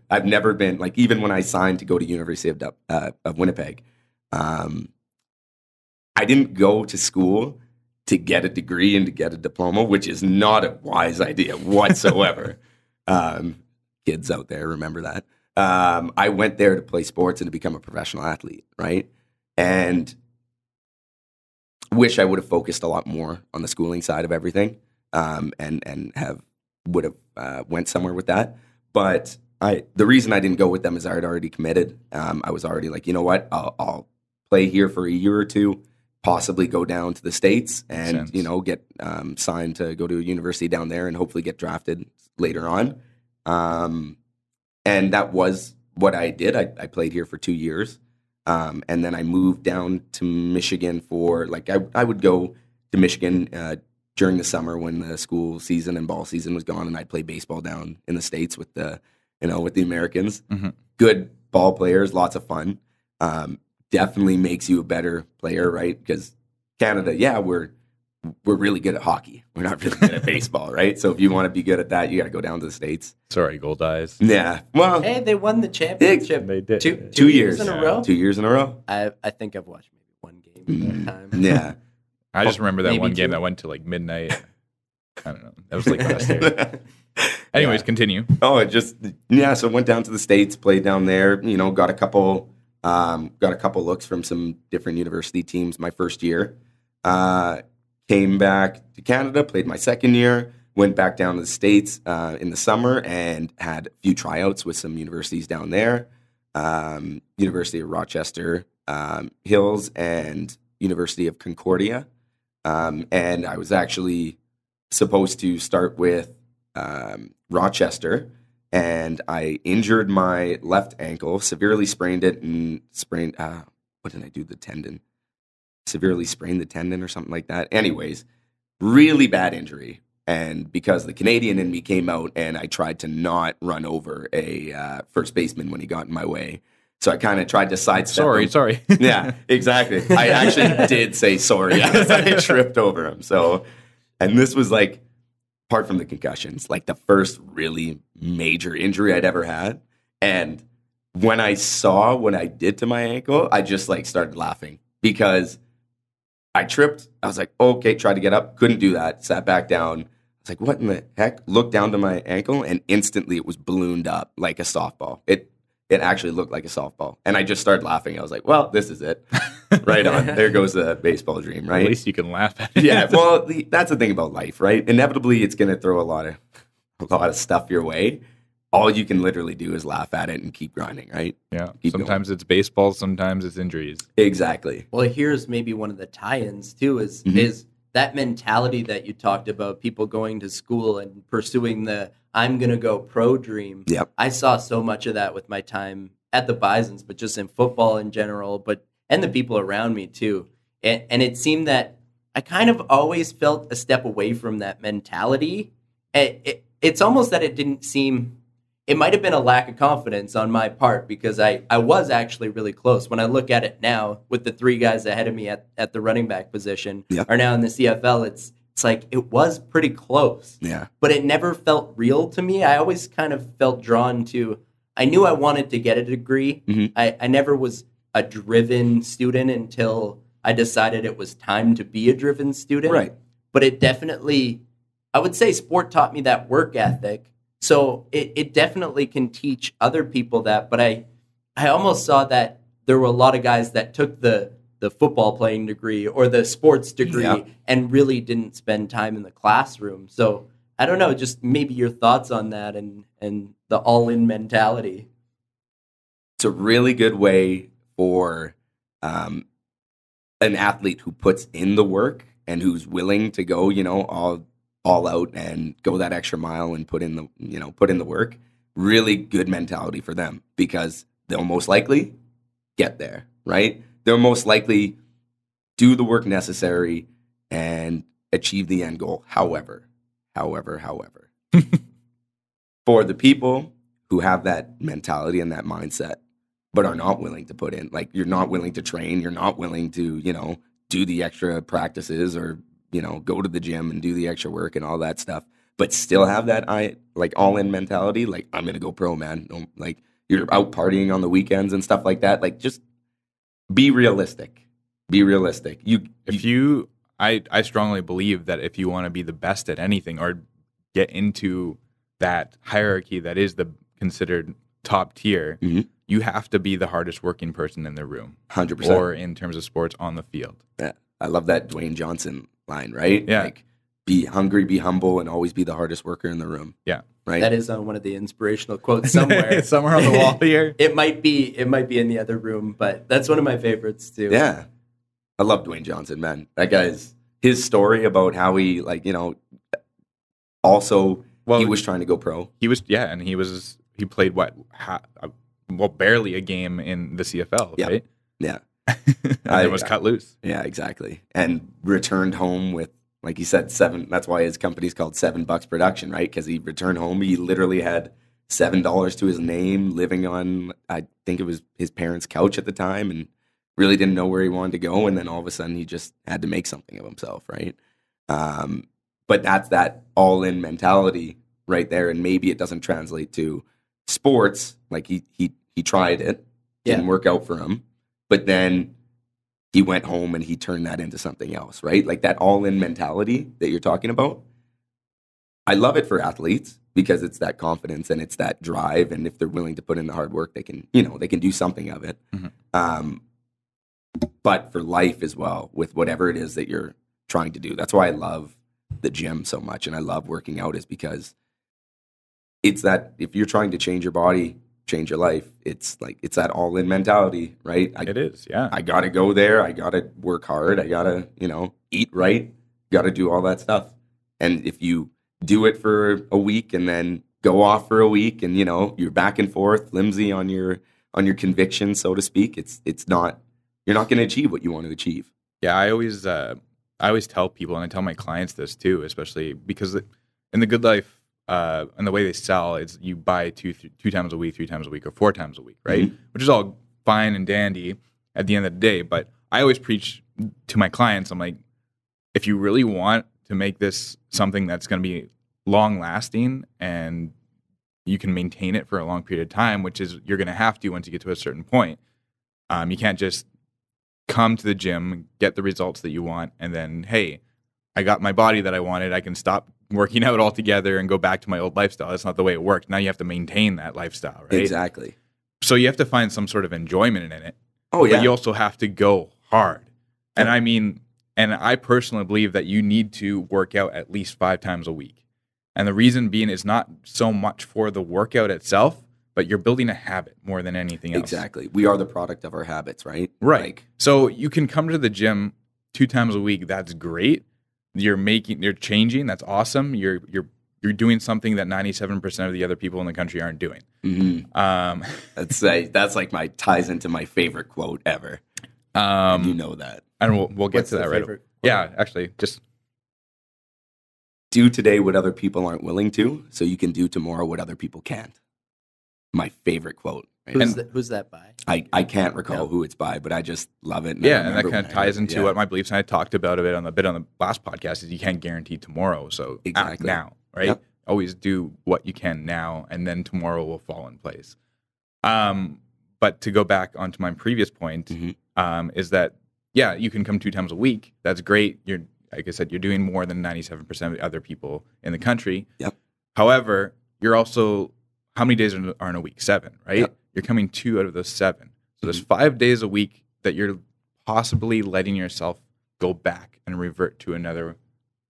I've never been like, even when I signed to go to University of Winnipeg, I didn't go to school to get a degree and to get a diploma, which is not a wise idea whatsoever. Kids out there, remember that. I went there to play sports and to become a professional athlete, right? And wish I would have focused a lot more on the schooling side of everything, and would have went somewhere with that. But the reason I didn't go with them is I had already committed. I was already like, you know what, I'll play here for a year or two, possibly go down to the States and, get signed to go to a university down there and hopefully get drafted later on. And that was what I did. I played here for 2 years. And then I moved down to Michigan for like, I would go to Michigan during the summer when the school season and ball season was gone, and I'd play baseball down in the States with the Americans. Mm-hmm. Good ball players, lots of fun. Definitely makes you a better player, right? Because Canada, we're really good at hockey. We're not really good at baseball, right? So if you want to be good at that, you got to go down to the States. Sorry, Gold Eyes. Yeah. Well, hey, they won the championship. They did. Two years in a row. 2 years in a row. I think I've watched maybe one game at a time. Yeah. I just remember that Maybe one game 2. that went to like midnight. I don't know. That was like last year. Anyways, continue. Oh, so went down to the States, played down there, got a couple looks from some different university teams my first year. Came back to Canada, played my second year, went back down to the States in the summer and had a few tryouts with some universities down there. University of Rochester Hills and University of Concordia. And I was actually supposed to start with Rochester, and I injured my left ankle, severely sprained it, and what did I do? The tendon. Severely sprained the tendon or something like that. Anyways, really bad injury. And because the Canadian in me came out and I tried to not run over a first baseman when he got in my way. So I kind of tried to sidestep him. Sorry. Yeah, exactly. I actually did say sorry as I tripped over him. So, and this was like, apart from the concussions, like the first really major injury I'd ever had. And when I saw what I did to my ankle, I just like started laughing because I tripped. I was like, okay, tried to get up, couldn't do that, sat back down. I was like, what in the heck? Looked down to my ankle, and instantly it was ballooned up like a softball. It actually looked like a softball. And I just started laughing. I was like, well, this is it. Right on. There goes the baseball dream, right? At least you can laugh at it. Yeah, well, that's the thing about life, right? Inevitably, it's going to throw a lot of stuff your way. All you can literally do is laugh at it and keep grinding, right? Yeah. Keep sometimes going. it's baseball, sometimes it's injuries. Exactly. Well, here's maybe one of the tie-ins too is that mentality that you talked about, people going to school and pursuing the I'm going to go pro dream. Yep. I saw so much of that with my time at the Bisons, but just in football in general, and the people around me too. And it seemed that I kind of always felt a step away from that mentality. It's almost that it didn't seem, it might have been a lack of confidence on my part because I was actually really close. When I look at it now with the 3 guys ahead of me at the running back position are now in the CFL, it's like it was pretty close. Yeah. But it never felt real to me. I always kind of felt drawn to, I knew I wanted to get a degree. I never was a driven student until I decided it was time to be a driven student. Right. But it definitely, I would say sport taught me that work ethic. So it definitely can teach other people that. But I almost saw that there were a lot of guys that took the football playing degree or the sports degree and really didn't spend time in the classroom. So I don't know, just maybe your thoughts on that and the all-in mentality. It's a really good way for an athlete who puts in the work and who's willing to go, all out and go that extra mile and put in the work. Really good mentality for them because they'll most likely get there, right? They'll most likely do the work necessary and achieve the end goal. However, for the people who have that mentality and that mindset, but are not willing to put in, like you're not willing to train, you're not willing to, do the extra practices or, go to the gym and do the extra work and all that stuff, but still have that all-in mentality, like I'm gonna go pro, man. Like you're out partying on the weekends and stuff like that. Like just be realistic. Be realistic. I strongly believe that if you want to be the best at anything or get into that hierarchy that is the considered top tier, you have to be the hardest working person in the room. 100%. Or in terms of sports on the field. Yeah. I love that Dwayne Johnson line, right? Yeah. Like be hungry, be humble, and always be the hardest worker in the room. Yeah. Right. That is on one of the inspirational quotes somewhere. Somewhere on the wall here. It might be in the other room, but that's one of my favorites too. Yeah. I love Dwayne Johnson, man. That guy's his story about how he also he was trying to go pro. He was, and he played barely a game in the CFL, right? Yeah. And was cut loose. Yeah, exactly. And returned home with, like he said, 7. That's why his company's called $7 Production, right? Because he returned home. He literally had $7 to his name, living on, I think it was his parents' couch at the time, and really didn't know where he wanted to go. And then all of a sudden, he just had to make something of himself, right? But that's that all-in mentality right there. And maybe it doesn't translate to sports. Like he tried it, didn't work out for him. But then he went home and he turned that into something else, right? Like that all-in mentality that you're talking about. I love it for athletes because it's that confidence and it's that drive. And if they're willing to put in the hard work, they can do something of it. But for life as well, with whatever it is that you're trying to do. That's why I love the gym so much and I love working out, is because it's that if you're trying to change your body, change your life, it's that all-in mentality, right? It is, yeah. I gotta go there. I gotta work hard. I gotta, eat right. Gotta do all that stuff. And if you do it for a week and then go off for a week, and you're back and forth, flimsy on your conviction, so to speak, it's not. You're not going to achieve what you want to achieve. Yeah, I always tell people, and I tell my clients this too, especially because in the good life. And the way they sell is you buy two times a week, 3 times a week, or 4 times a week, right? Which is all fine and dandy at the end of the day. But I always preach to my clients, I'm like, if you really want to make this something that's going to be long lasting and you can maintain it for a long period of time, which is you're going to have to once you get to a certain point, you can't just come to the gym, get the results that you want, and then, hey, I got my body that I wanted. I can stop working out altogether and go back to my old lifestyle. That's not the way it worked. Now you have to maintain that lifestyle, right? Exactly. So you have to find some sort of enjoyment in it. Oh, yeah. But you also have to go hard. And I mean, and I personally believe that you need to work out at least 5 times a week. And the reason being is not so much for the workout itself, but you're building a habit more than anything else. Exactly. We are the product of our habits, right? Right. Like, so you can come to the gym 2 times a week. That's great. You're changing. That's awesome. You're doing something that 97% of the other people in the country aren't doing. mm-hmm. That's like ties into my favorite quote ever. You know that. And we'll get What's to that the right. favorite? Yeah, actually, just do today what other people aren't willing to, so you can do tomorrow what other people can't. My favorite quote. Right? Who's that by? I can't recall who it's by, but I just love it. And that kind of ties into what my beliefs, and I talked about it on the last podcast, is you can't guarantee tomorrow. So act now, right? Yep. Always do what you can now, and then tomorrow will fall in place. But to go back onto my previous point, is that, yeah, you can come 2 times a week. That's great. You're, like I said, you're doing more than 97% of the other people in the country. Yep. However, you're also, how many days are in a week? 7, right? Yep. You're coming 2 out of those 7. So there's 5 days a week that you're possibly letting yourself go back and revert to another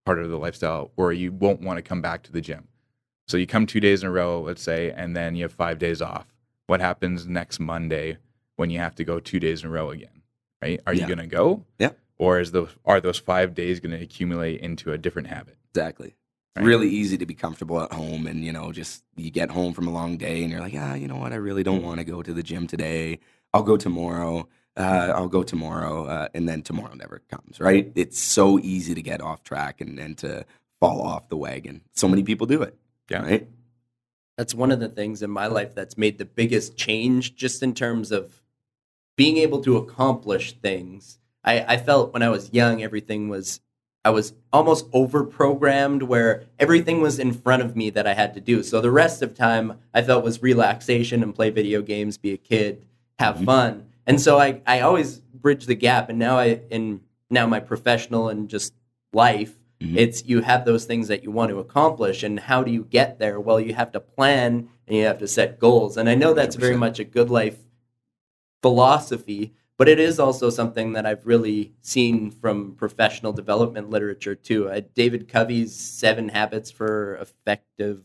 part of the lifestyle where you won't want to come back to the gym. So you come 2 days in a row, let's say, and then you have 5 days off. What happens next Monday when you have to go 2 days in a row again, right? Are you going to go? Yeah. Or are those 5 days going to accumulate into a different habit? Exactly. Right. Really easy to be comfortable at home, and just you get home from a long day and you're like, you know what, I really don't want to go to the gym today. I'll go tomorrow. And then tomorrow never comes, right? It's so easy to get off track and to fall off the wagon. So many people do it. Yeah. Right? That's one of the things in my life that's made the biggest change, just in terms of being able to accomplish things. I felt when I was young, I was almost over-programmed, where everything was in front of me that I had to do. So the rest of time I felt was relaxation and play video games, be a kid, have fun. And so I always bridge the gap. And now my professional and just life, it's, you have those things that you want to accomplish. And how do you get there? Well, you have to plan and you have to set goals. And I know that's 100%. very much a good life philosophy, but it is also something that I've really seen from professional development literature too. David Covey's 7 Habits for Effective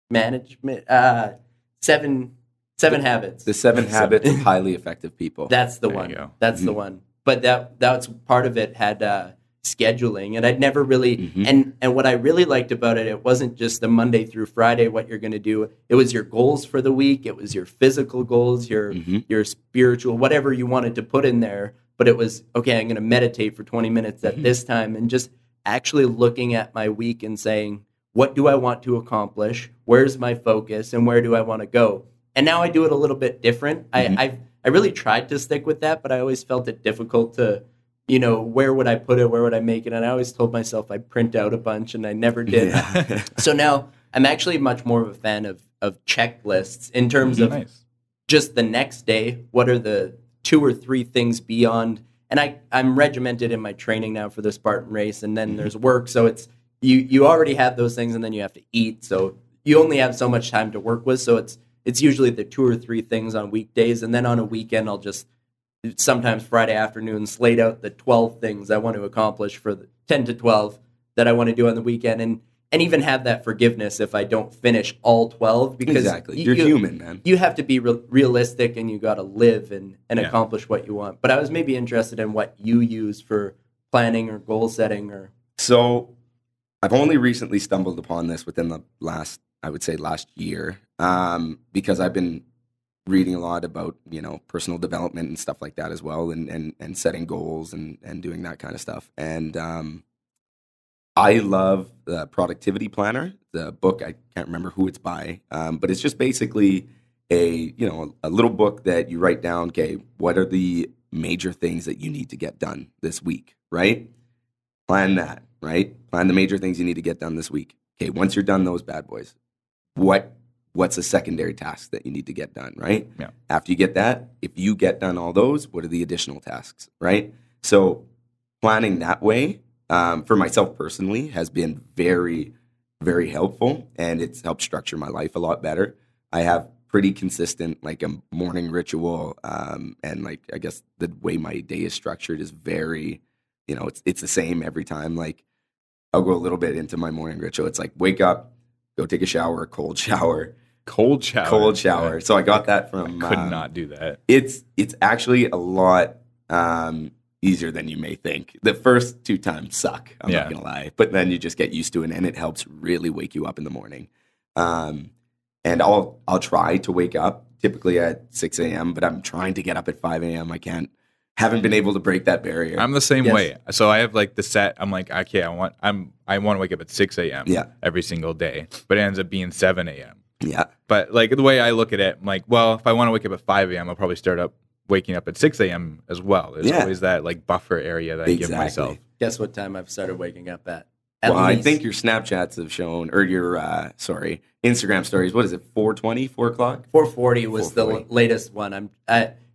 Management. 7 Habits. The 7 habits of highly effective people. That's the There one. you go. That's the one. But that's part of it had scheduling, and I'd never really and what I really liked about it, it wasn't just the Monday through Friday what you're going to do. It was your goals for the week. It was your physical goals, your spiritual, whatever you wanted to put in there. But it was, okay, I'm going to meditate for 20 minutes at this time, and just actually looking at my week and saying, what do I want to accomplish? Where's my focus, and where do I want to go? And now I do it a little bit different. I really tried to stick with that, but I always felt it difficult to, where would I put it? Where would I make it? And I always told myself I'd print out a bunch, and I never did. Yeah. So now I'm actually much more of a fan of checklists in terms of just the next day. What are the 2 or 3 things beyond? And I'm regimented in my training now for the Spartan race, and then there's work. So it's you already have those things, and then you have to eat. So you only have so much time to work with. So it's usually the 2 or 3 things on weekdays, and then on a weekend I'll just sometimes Friday afternoon slate out the 12 things I want to accomplish for the 10 to 12 that I want to do on the weekend, and even have that forgiveness if I don't finish all 12, because exactly. You're human, man. You have to be realistic, and you got to live and accomplish what you want. But I was maybe interested in what you use for planning or goal setting. Or So I've only recently stumbled upon this within the last year, because I've been reading a lot about, personal development and stuff like that as well, and setting goals and doing that kind of stuff. And I love the Productivity Planner, the book. I can't remember who it's by, but it's just basically a little book that you write down, okay, what are the major things that you need to get done this week, right? Plan that, right? Plan the major things you need to get done this week. Okay, once you're done those bad boys, what what's a secondary task that you need to get done, right? Yeah. After you get that, if you get done all those, what are the additional tasks, right? So planning that way, for myself personally, has been very, very helpful, and it's helped structure my life a lot better. I have pretty consistent, like, a morning ritual, and, like, I guess the way my day is structured is very, it's the same every time. Like, I'll go a little bit into my morning ritual. It's like, wake up, go take a shower, cold shower. Cold shower. Cold shower. Yeah. So I got that from... I could not do that. It's actually a lot easier than you may think. The first 2 times suck, I'm not going to lie. But then you just get used to it, and it helps really wake you up in the morning. And I'll try to wake up typically at 6 a.m., but I'm trying to get up at 5 a.m. Haven't been able to break that barrier. I'm the same way. So I have like the set. I'm like, okay, I want to wake up at 6 a.m. Every single day, but it ends up being 7 a.m. Yeah. But like the way I look at it, I'm like, well, if I want to wake up at 5 a.m., I'll probably start waking up at 6 a.m. as well. There's always that like buffer area that I give myself. Guess what time I've started waking up at? Well, I think your Snapchats have shown, or your Instagram stories. What is it? 4:20, 4 o'clock? 4:40 was the latest one.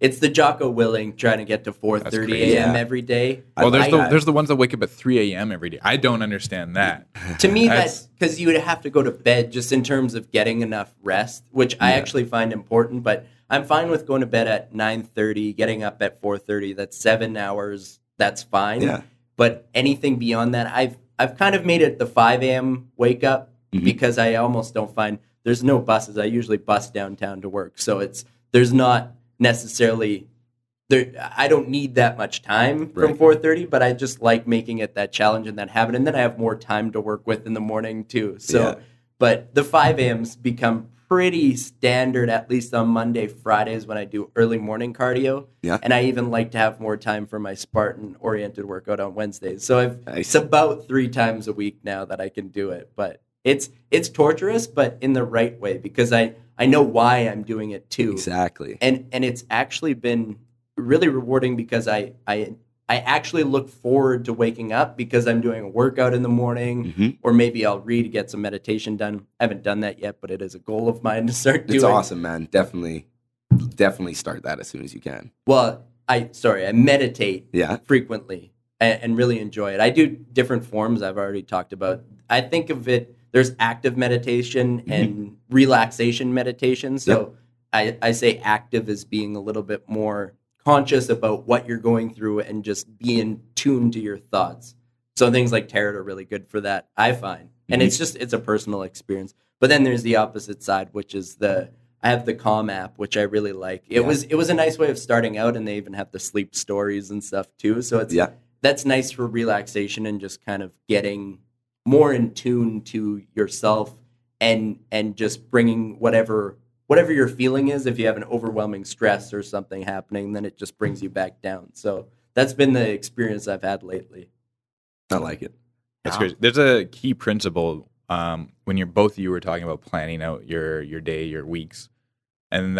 It's the Jocko Willing trying to get to 4:30 a.m. every day. Well, there's the ones that wake up at 3 a.m. every day. I don't understand that. To me, that's because you would have to go to bed just in terms of getting enough rest, which I actually find important. But I'm fine with going to bed at 9:30, getting up at 4:30. That's 7 hours. That's fine. Yeah. But anything beyond that, I've kind of made it the 5 a.m. wake up because I almost don't find there's no buses. I usually bus downtown to work. So there's not necessarily there. I don't need that much time from 4:30, but I just like making it that challenge and that habit. And then I have more time to work with in the morning too. So, but the 5 a.m.s become pretty standard, at least on Monday, Fridays when I do early morning cardio. Yeah. And I even like to have more time for my Spartan-oriented workout on Wednesdays. So it's about 3 times a week now that I can do it. But it's torturous, but in the right way, because I know why I'm doing it too. Exactly. And it's actually been really rewarding because I actually look forward to waking up because I'm doing a workout in the morning, or maybe I'll read to get some meditation done. I haven't done that yet, but it is a goal of mine to start doing. It's awesome, man. Definitely start that as soon as you can. Well, I meditate frequently and really enjoy it. I do different forms I've already talked about. I think of it, there's active meditation and relaxation meditation. So I say active as being a little bit more conscious about what you're going through and just be in tune to your thoughts. So things like tarot are really good for that, I find. And it's a personal experience. But then there's the opposite side, which is I have the Calm app, which I really like. It was a nice way of starting out, and they even have the sleep stories and stuff too. So that's nice for relaxation and just kind of getting more in tune to yourself and just bringing whatever your feeling is. If you have an overwhelming stress or something happening, then it just brings you back down. So that's been the experience I've had lately. I like it. That's great. There's a key principle when both of you were talking about planning out your day, your weeks, and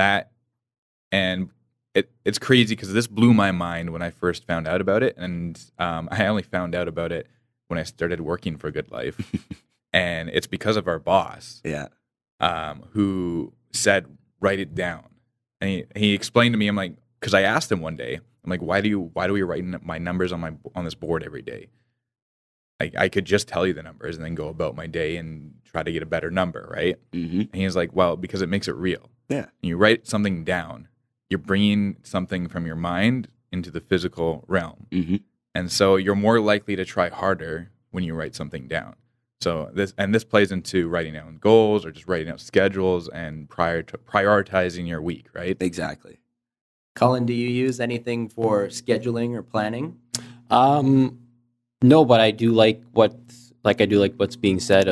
it's crazy because this blew my mind when I first found out about it, and I only found out about it when I started working for Good Life, and it's because of our boss, who said write it down, and he explained to me. I'm like, because I asked him one day, I'm like, why do we write my numbers on this board every day? I could just tell you the numbers and then go about my day and try to get a better number, right? And he's like, well, because it makes it real. Yeah. And you write something down, you're bringing something from your mind into the physical realm. And so you're more likely to try harder when you write something down. So this plays into writing down goals or just writing out schedules and prioritizing your week, right? Exactly. Colin, do you use anything for scheduling or planning? No, but I do like what's being said,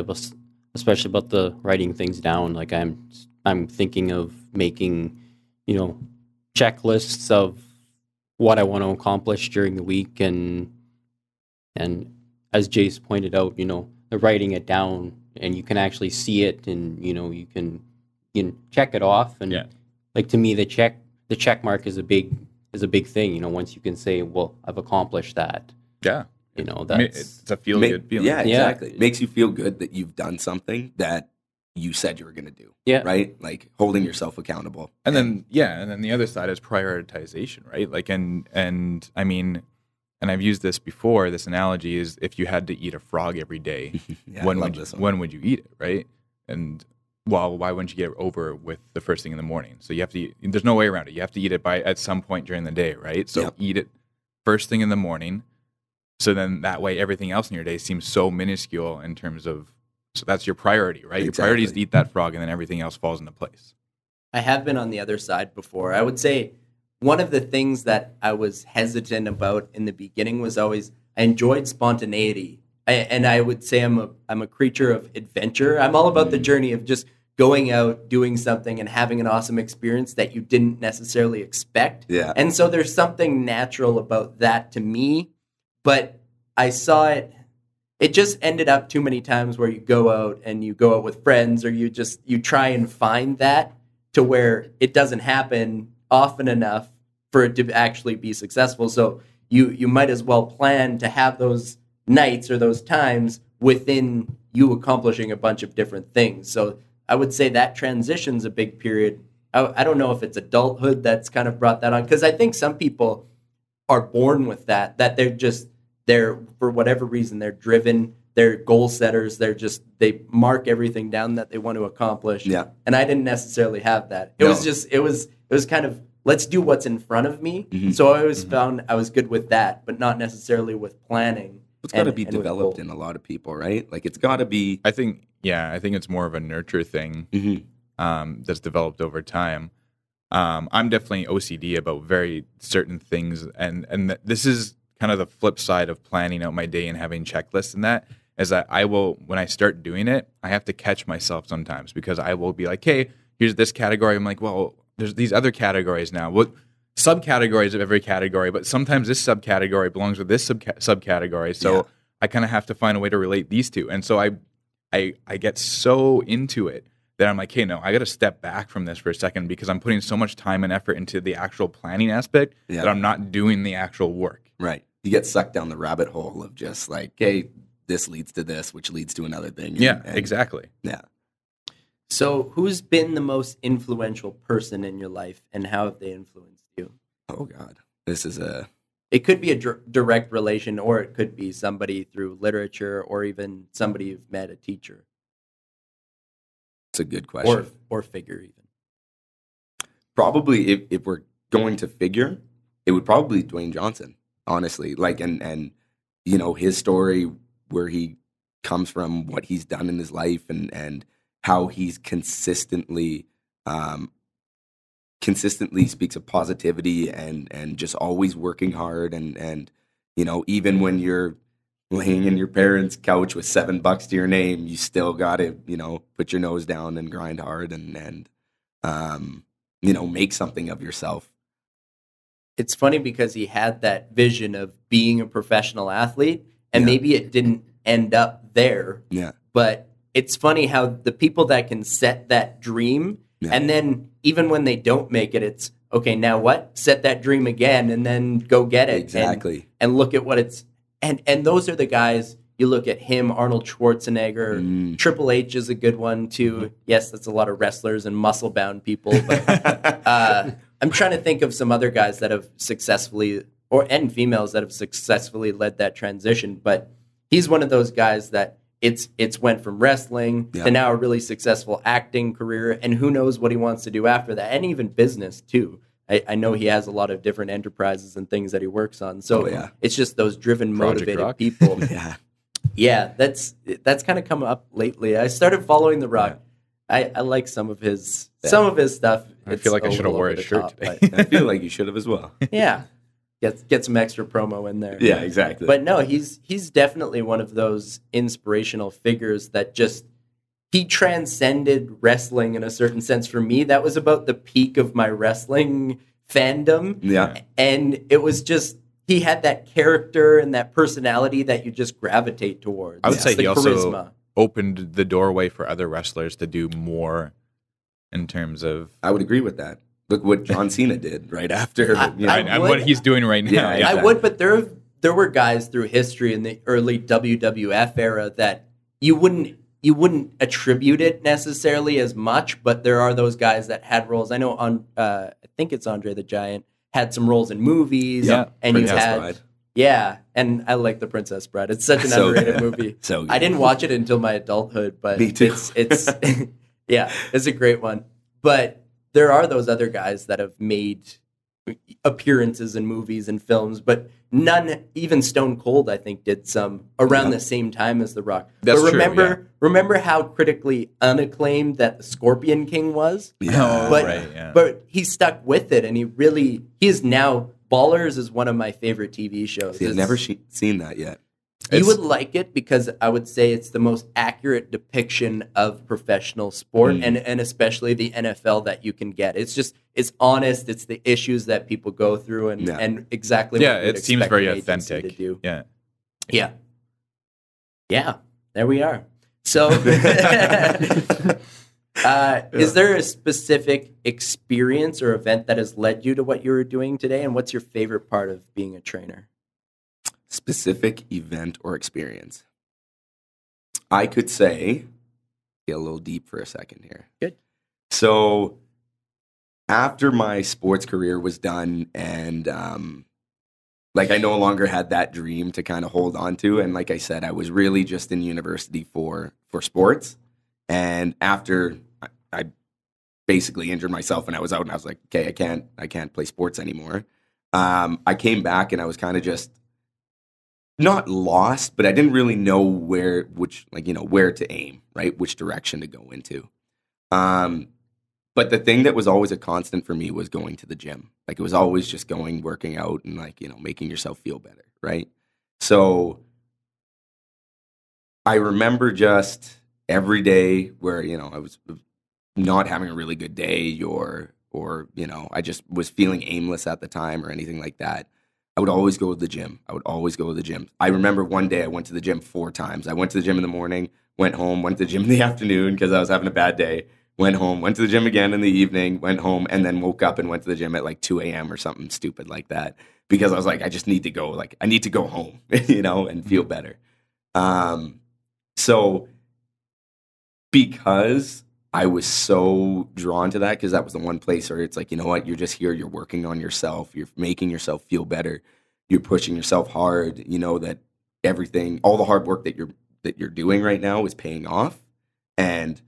especially about the writing things down. Like I'm thinking of making, checklists of what I want to accomplish during the week, and as Jayse pointed out, the writing it down, and you can actually see it, and you can check it off, and like to me the check mark is a big thing. Once you can say, well, I've accomplished that. Yeah. That's it's a good feeling. Yeah, exactly. It makes you feel good that you've done something that you said you were going to do. Yeah. Right? Like holding yourself accountable. And then the other side is prioritization, right? Like and I mean, and I've used this before, this analogy is if you had to eat a frog every day, when would you eat it, right? And well, why wouldn't you get it over with the first thing in the morning? So you have to there's no way around it. You have to eat it at some point during the day, right? So eat it first thing in the morning. So then that way everything else in your day seems so minuscule in terms of, so that's your priority, right? Your priority is to eat that frog and then everything else falls into place. I have been on the other side before. I would say one of the things that I was hesitant about in the beginning was always I enjoyed spontaneity. And I would say I'm a creature of adventure. I'm all about the journey of just going out, doing something, and having an awesome experience that you didn't necessarily expect. Yeah. And so there's something natural about that to me. But I saw it. It just ended up too many times where you go out with friends, or you try and find that to where it doesn't happen often enough for it to actually be successful. So you might as well plan to have those nights or those times within you accomplishing a bunch of different things. So I would say that transition's a big period. I don't know if it's adulthood that's kind of brought that on, because I think some people are born with that they're for whatever reason, they're driven, they're goal setters, they mark everything down that they want to accomplish. Yeah. And I didn't necessarily have that. It was kind of, let's do what's in front of me. Mm-hmm. So I always found I was good with that, but not necessarily with planning. It's got to be developed in a lot of people, right? Like it's got to be. I think it's more of a nurture thing that's developed over time. I'm definitely OCD about very certain things, and this is kind of the flip side of planning out my day and having checklists and that, is that I will, when I start doing it, I have to catch myself sometimes, because I will be like, hey, here's this category. I'm like, well, there's these other categories now. What subcategories of every category, but sometimes this subcategory belongs with this subcategory. So I kind of have to find a way to relate these two. And so I get so into it that I'm like, hey, no, I got to step back from this for a second, because I'm putting so much time and effort into the actual planning aspect that I'm not doing the actual work. Right. You get sucked down the rabbit hole of just like, hey, this leads to this, which leads to another thing. And exactly. Yeah. So who's been the most influential person in your life, and how have they influenced you? Oh, God. This is It could be a direct relation, or it could be somebody through literature, or even somebody you've met, a teacher. It's a good question. Or figure even. Probably, if we're going to figure, it would probably be Dwayne Johnson, honestly. Like, and you know, his story, where he comes from, what he's done in his life, and how he's consistently speaks of positivity and just always working hard, and you know, even when you're laying in your parents' couch with $7 to your name, you still got to, you know, put your nose down and grind hard and you know, make something of yourself. It's funny because he had that vision of being a professional athlete, and maybe it didn't end up there. Yeah. But it's funny how the people that can set that dream, and then even when they don't make it, it's okay, now what? Set that dream again, and then go get it. Exactly. And look at what it's, and those are the guys, you look at him, Arnold Schwarzenegger, Triple H is a good one too. Yes, that's a lot of wrestlers and muscle-bound people. But I'm trying to think of some other guys that have successfully, and females that have successfully led that transition. But he's one of those guys that it's went from wrestling to now a really successful acting career, and who knows what he wants to do after that, and even business too. I know he has a lot of different enterprises and things that he works on. So it's just those driven, motivated people. Yeah, that's kind of come up lately. I started following The Rock. I like some of his stuff. I feel like I should have worn a shirt today. I feel like you should have as well. Yeah. Get some extra promo in there. Yeah, exactly. But no, he's definitely one of those inspirational figures that just, he transcended wrestling in a certain sense. For me, that was about the peak of my wrestling fandom. Yeah. And it was just, he had that character and that personality that you just gravitate towards. I would say he charisma. Also opened the doorway for other wrestlers to do more in terms of... I would agree with that. Look what John Cena did right after. And what he's doing right now. Yeah, I would, but there were guys through history in the early WWF era that you wouldn't you wouldn't attribute it necessarily as much, but there are those guys that had roles. I know I think it's Andre the Giant had some roles in movies. Yeah, and you Princess had Bride. Yeah, and I like The Princess Bride. It's such an So underrated good. movie. So good. I didn't watch it until my adulthood, but Me too. it's yeah, it's a great one. But there are those other guys that have made appearances in movies and films, but none, even Stone Cold, I think, did some around the same time as The Rock. That's but true, remember how critically unacclaimed that The Scorpion King was? Yeah. But right, yeah. but he stuck with it, and he is now. Ballers is one of my favorite TV shows. See, I've never seen that yet. You would like it because I would say it's the most accurate depiction of professional sport and especially the NFL that you can get. It's honest. It's the issues that people go through and exactly what you'd it seems expect very an agency authentic. to do. Yeah. Yeah. There we are. So is there a specific experience or event that has led you to what you were doing today? And what's your favorite part of being a trainer? Specific event or experience. I could say, get a little deep for a second here. Good. So after my sports career was done and I no longer had that dream to kind of hold on to. And like I said, I was really just in university for sports. And after I basically injured myself and I was out and I was like, okay, I can't play sports anymore. I came back and I was kind of just not lost, but I didn't really know where to aim, right? Which direction to go into. But the thing that was always a constant for me was going to the gym. Like it was always just going, working out and making yourself feel better, right? So I remember just every day where, I was not having a really good day or I just was feeling aimless at the time or anything like that. I would always go to the gym. I remember one day I went to the gym 4 times. I went to the gym in the morning, went home, went to the gym in the afternoon because I was having a bad day, went home, went to the gym again in the evening, went home, and then woke up and went to the gym at like 2 a.m. or something stupid like that because I was like, I just need to go. Like, I need to go home, and feel better. So because I was so drawn to that because that was the one place where it's like, you know what, you're just here, you're working on yourself, you're making yourself feel better, you're pushing yourself hard, that everything, all the hard work that you're doing right now is paying off. And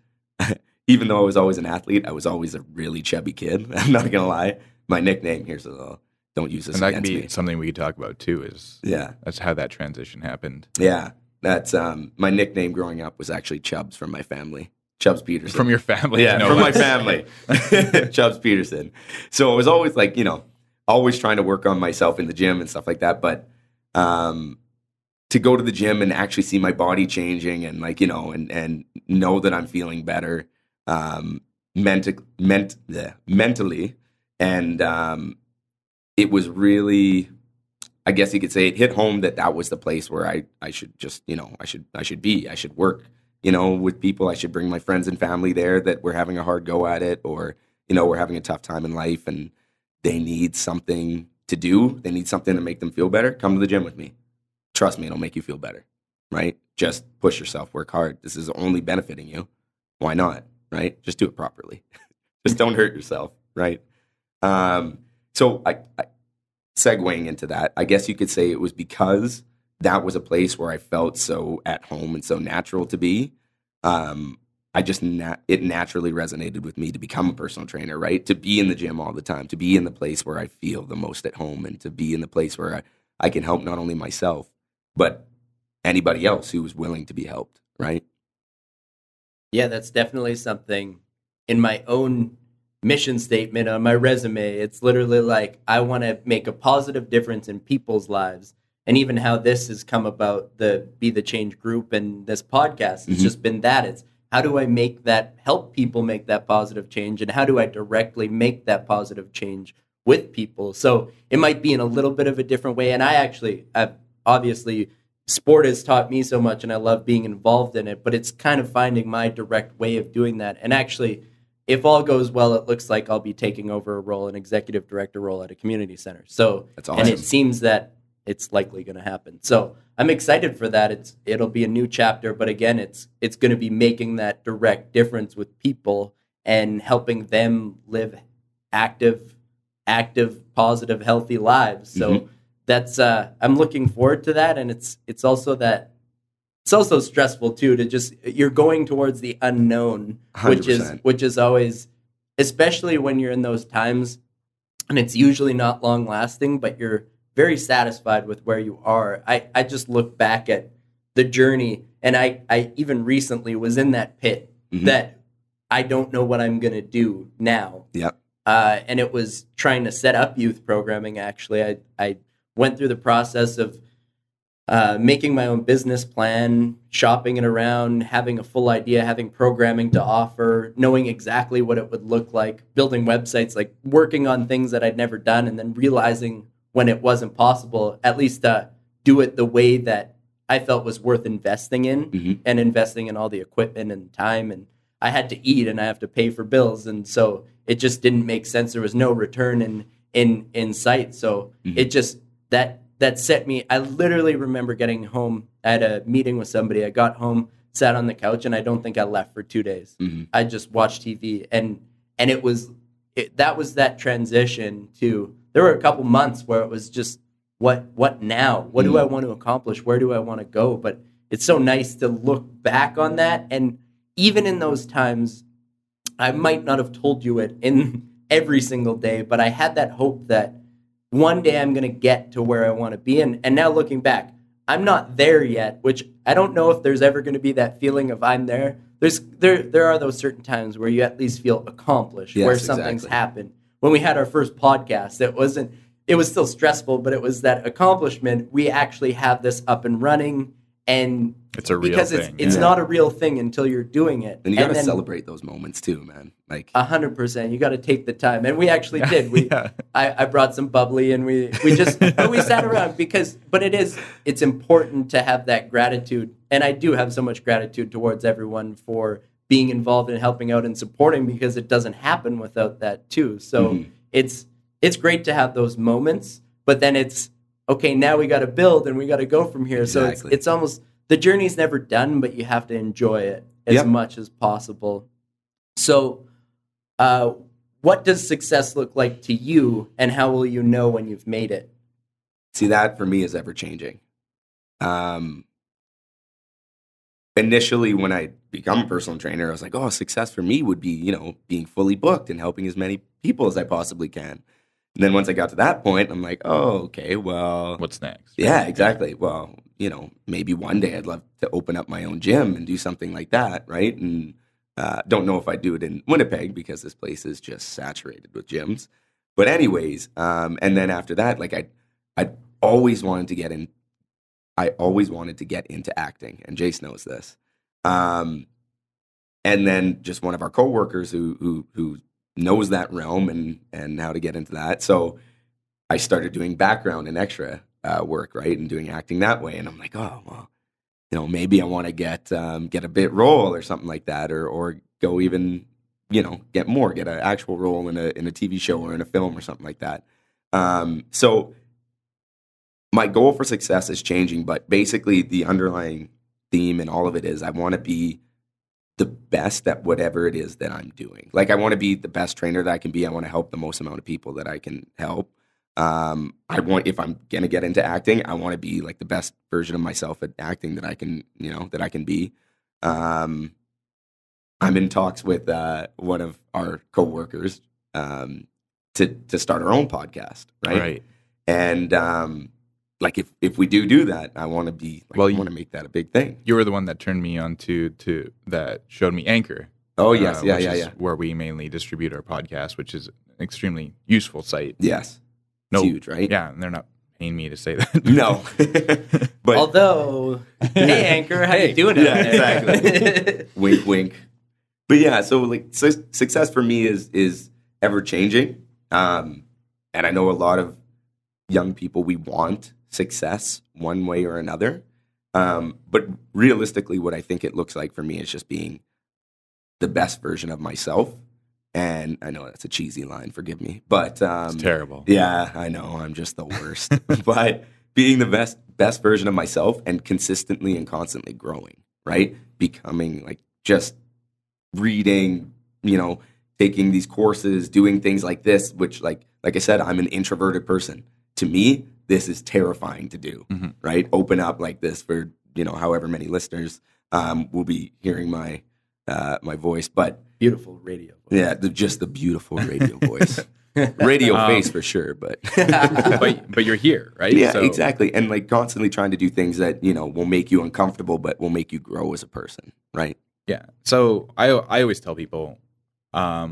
even though I was always an athlete, I was always a really chubby kid. I'm not gonna lie. My nickname here's don't use this And that against could be me. something we could talk about too. That's how that transition happened. Yeah, that's my nickname growing up was actually Chubbs from my family. Chubbs Peterson. From your family? Yeah, no from my less. family. Chubbs Peterson. So I was always like, always trying to work on myself in the gym and stuff like that. But to go to the gym and actually see my body changing and and know that I'm feeling better mentally. And it was really, I guess you could say it hit home that was the place where I should just, I should work, with people. I should bring my friends and family there that we're having a hard go at it or, we're having a tough time in life and they need something to do. They need something to make them feel better. Come to the gym with me. Trust me, it'll make you feel better, right? Just push yourself, work hard. This is only benefiting you. Why not, right? Just do it properly. Just don't hurt yourself, right? So I segueing into that, I guess you could say it was because that was a place where I felt so at home and so natural to be. It naturally resonated with me to become a personal trainer, right? To be in the gym all the time, to be in the place where I feel the most at home and to be in the place where I can help not only myself, but anybody else who is willing to be helped, right? Yeah, that's definitely something in my own mission statement on my resume. It's literally like, I want to make a positive difference in people's lives. And even how this has come about, the Be the Change group and this podcast, it's just been that. It's how do I help people make that positive change? And how do I directly make that positive change with people? So it might be in a little bit of a different way. And obviously, sport has taught me so much and I love being involved in it, but it's kind of finding my direct way of doing that. And actually, if all goes well, it looks like I'll be taking over an executive director role at a community center. So, that's awesome. And it seems that it's likely going to happen. So I'm excited for that. It'll be a new chapter, but again, it's going to be making that direct difference with people and helping them live active, positive, healthy lives. So that's I'm looking forward to that, and it's also stressful too to just you're going towards the unknown, 100%. which is always, especially when you're in those times, and it's usually not long lasting, but you're very satisfied with where you are. I just look back at the journey, and I even recently was in that pit that I don't know what I'm going to do now. Yep. And it was trying to set up youth programming. Actually, I went through the process of making my own business plan, shopping it around, having a full idea, having programming to offer, knowing exactly what it would look like, building websites, like working on things that I'd never done, and then realizing when it wasn't possible, at least do it the way that I felt was worth investing in, and investing in all the equipment and time. And I had to eat, and I have to pay for bills, and so it just didn't make sense. There was no return in sight. So it just that set me. I literally remember getting home. I had a meeting with somebody. I got home, sat on the couch, and I don't think I left for 2 days. I just watched TV, and that was that transition to. There were a couple months where it was just what now? What do I want to accomplish? Where do I want to go? But it's so nice to look back on that, and even in those times, I might not have told you it in every single day, but I had that hope that one day I'm going to get to where I want to be. And now looking back, I'm not there yet, which I don't know if there's ever going to be that feeling of I'm there. There are those certain times where you at least feel accomplished, where something's happened. When we had our first podcast, it was still stressful, but it was that accomplishment. We actually have this up and running, and it's a real because thing. It's not a real thing until you're doing it. And you got to celebrate those moments too, man. Like 100%. You got to take the time, and we actually did. I brought some bubbly, and we just we sat around but it's important to have that gratitude, and I do have so much gratitude towards everyone for being involved and helping out and supporting, because it doesn't happen without that too. So it's great to have those moments, but then it's okay. Now we got to build, and we got to go from here. Exactly. So it's almost. The journey's never done, but you have to enjoy it as much as possible. So what does success look like to you, and how will you know when you've made it? See, that for me is ever changing. Initially, when I become a personal trainer, I was like, success for me would be, being fully booked and helping as many people as I possibly can. And then once I got to that point, I'm like, okay, well, what's next? Yeah, exactly. Well, maybe one day I'd love to open up my own gym and do something like that, right? And don't know if I'd do it in Winnipeg, because this place is just saturated with gyms. But anyways, and then after that, like I'd always wanted to get in. I always wanted to get into acting, and Jayse knows this. And then just one of our coworkers who knows that realm and how to get into that. So I started doing background and extra work, right, and doing acting that way. And I'm like, maybe I want to get a bit role or something like that, or go even, get an actual role in a TV show or in a film or something like that. So my goal for success is changing, but basically the underlying theme and all of it is I want to be the best at whatever it is that I'm doing. Like, I want to be the best trainer that I can be. I want to help the most amount of people that I can help. If I'm going to get into acting, I want to be like the best version of myself at acting that I can, that I can be. I'm in talks with one of our coworkers to start our own podcast, right? And like if we do that, I want to be. Like, I want to make that a big thing. You were the one that turned me on to that showed me Anchor. Oh yes, yeah. Where we mainly distribute our podcast, which is an extremely useful site. Yes, it's huge, right? Yeah, and they're not paying me to say that. No, but although, hey Anchor, how you doing? Yeah, exactly. Wink, wink. But yeah, so success for me is ever changing, and I know a lot of young people, we want success one way or another. But realistically, what I think it looks like for me is just being the best version of myself. And I know that's a cheesy line, forgive me. But it's terrible. Yeah, I know, I'm just the worst. But being the best version of myself and consistently and constantly growing, right? Becoming like just reading, taking these courses, doing things like this, which like I said, I'm an introverted person. To me, this is terrifying to do, right? Open up like this for, however many listeners will be hearing my voice, but beautiful radio voice. Yeah, just the beautiful radio voice. Radio face for sure, but but you're here, right? Yeah, so. Exactly. And like constantly trying to do things that, will make you uncomfortable, but will make you grow as a person, right? Yeah. So I always tell people, I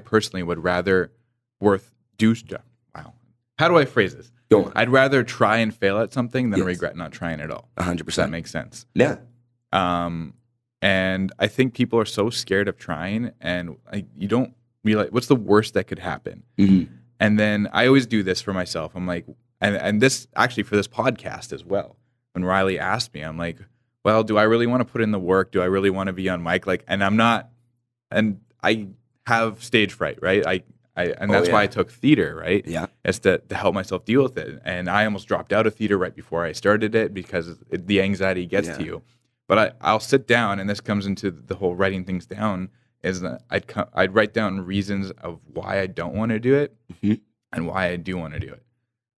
personally would rather wow. How do I phrase this? Go on. I'd rather try and fail at something than Yes. regret not trying at all. 100%. Does that make sense? Yeah. And I think people are so scared of trying, and you don't realize what's the worst that could happen. Mm-hmm. And then I always do this for myself. I'm like, and this actually for this podcast as well. When Riley asked me, I'm like, well, do I really want to put in the work? Do I really want to be on mic? Like, and I'm not, and I have stage fright, right? That's why I took theater, right? Yeah. It's to help myself deal with it. And I almost dropped out of theater right before I started it because the anxiety gets to you. But I'll sit down, and this comes into the whole writing things down, is that I'd write down reasons of why I don't want to do it and why I do want to do it.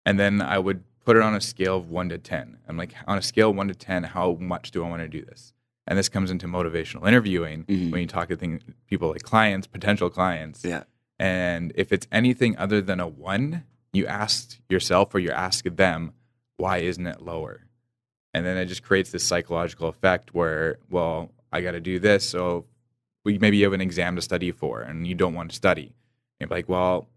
And then I would put it on a scale of 1 to 10. I'm like, on a scale of 1 to 10, how much do I want to do this? And this comes into motivational interviewing when you talk to people like clients, potential clients. Yeah. And if it's anything other than a 1, you ask yourself or you ask them, why isn't it lower? And then it just creates this psychological effect where, well, I got to do this. So maybe you have an exam to study for and you don't want to study. And you're like, well,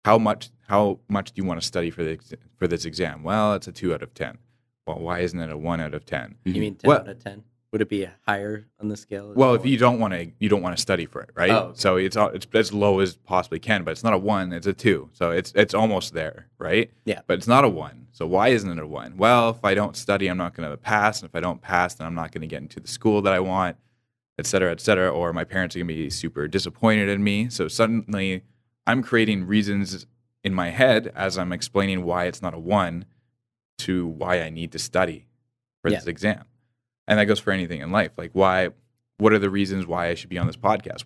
how much do you want to study for this exam? Well, it's a 2 out of 10. Well, why isn't it a 1 out of 10? You mean 10 out of 10? Would it be higher on the scale? Well, if you don't want to study for it, right? Oh, okay. So it's as low as possibly can, but it's not a 1, it's a 2. So it's almost there, right? Yeah. But it's not a 1. So why isn't it a 1? Well, if I don't study, I'm not going to pass, and if I don't pass, then I'm not going to get into the school that I want, et cetera, or my parents are going to be super disappointed in me. So suddenly I'm creating reasons in my head as I'm explaining why it's not a 1 to why I need to study for this exam. And that goes for anything in life. Like what are the reasons why I should be on this podcast?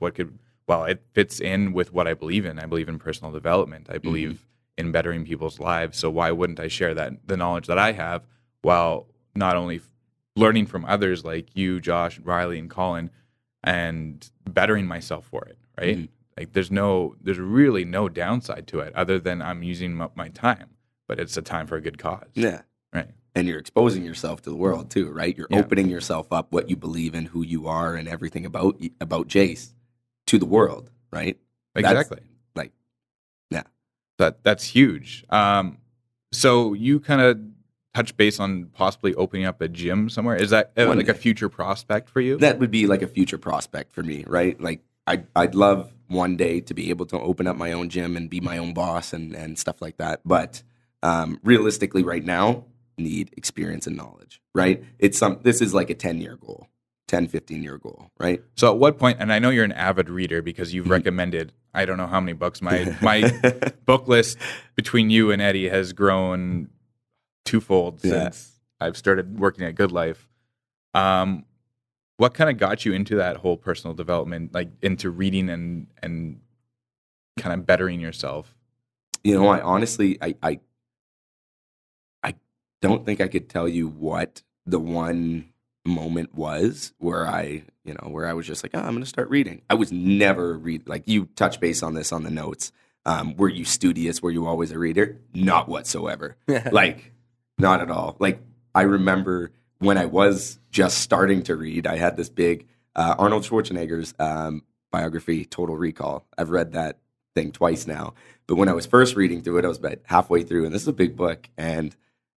It fits in with what I believe in. I believe in personal development. I believe in bettering people's lives. So why wouldn't I share the knowledge that I have while not only learning from others like you, Josh, Riley, and Colin, and bettering myself for it, right? Mm-hmm. Like there's really no downside to it other than I'm using my time, but it's a time for a good cause. Yeah. Right. And you're exposing yourself to the world too, right? You're opening yourself up, what you believe in, who you are, and everything about Jayse to the world, right? Exactly. That's huge. So you kind of touch base on possibly opening up a gym somewhere. Is that like a future prospect for you? That would be like a future prospect for me, right? Like I'd love one day to be able to open up my own gym and be my own boss and stuff like that. But realistically, right now, need experience and knowledge, right? This is like a 10-year goal, 10, 15-year goal, right? So at what point, and I know you're an avid reader because you've recommended, I don't know how many books, my book list between you and Eddie has grown twofold since I've started working at Good Life. What kind of got you into that whole personal development, like into reading and kind of bettering yourself? I honestly, I don't think I could tell you what the one moment was where I was just like, I'm going to start reading. I was never like you touch base on this on the notes. Were you studious? Were you always a reader? Not whatsoever. Like, not at all. Like, I remember when I was just starting to read, I had this big Arnold Schwarzenegger's biography, Total Recall. I've read that thing twice now. But when I was first reading through it, I was about halfway through, and this is a big book, and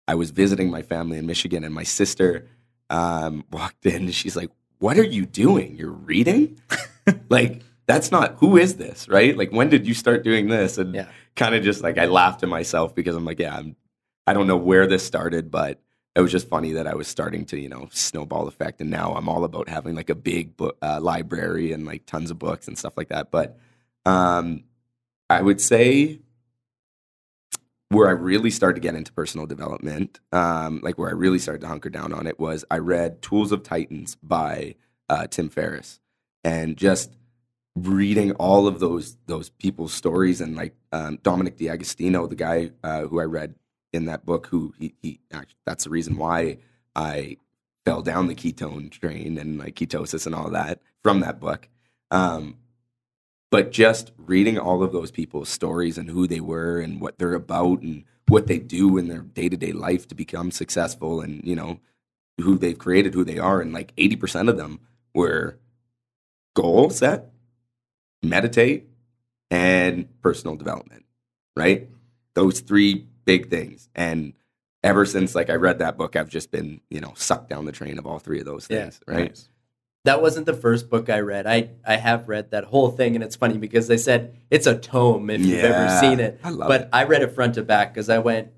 I was visiting my family in Michigan, and my sister walked in, and she's like, "What are you doing? You're reading? Like, that's not, who is this, right? Like, when did you start doing this?" And kind of just like, I laughed to myself because I'm like, I don't know where this started, but it was just funny that I was starting to, snowball effect. And now I'm all about having like a big book library and like tons of books and stuff like that. But I would say where I really started to get into personal development, like where I really started to hunker down on it, was I read Tools of Titans by Tim Ferriss, and just reading all of those people's stories, and like Dominic D'Agostino, the guy who I read in that book, who he actually, that's the reason why I fell down the ketone train and like ketosis and all that from that book. But just reading all of those people's stories and who they were and what they're about and what they do in their day-to-day life to become successful, and, you know, who they've created, who they are. And like 80% of them were goal set, meditate, and personal development, right? Those three big things. And ever since like I read that book, I've just been, you know, sucked down the train of all three of those things, right? Nice. That wasn't the first book I read. I have read that whole thing, and it's funny because they said it's a tome if you've ever seen it. I love but it. I read it front to back because I went,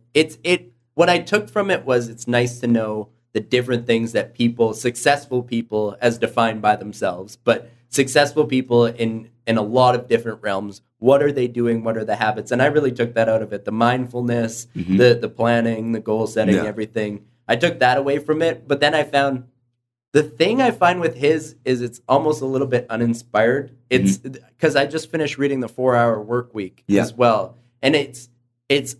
what I took from it was it's nice to know the different things that people, successful people as defined by themselves, but successful people in a lot of different realms, what are they doing? What are the habits? And I really took that out of it. The mindfulness, the planning, the goal setting, everything. I took that away from it, but then I found the thing I find with his is it's almost a little bit uninspired. It's because I just finished reading the 4-Hour Work Week as well. And it's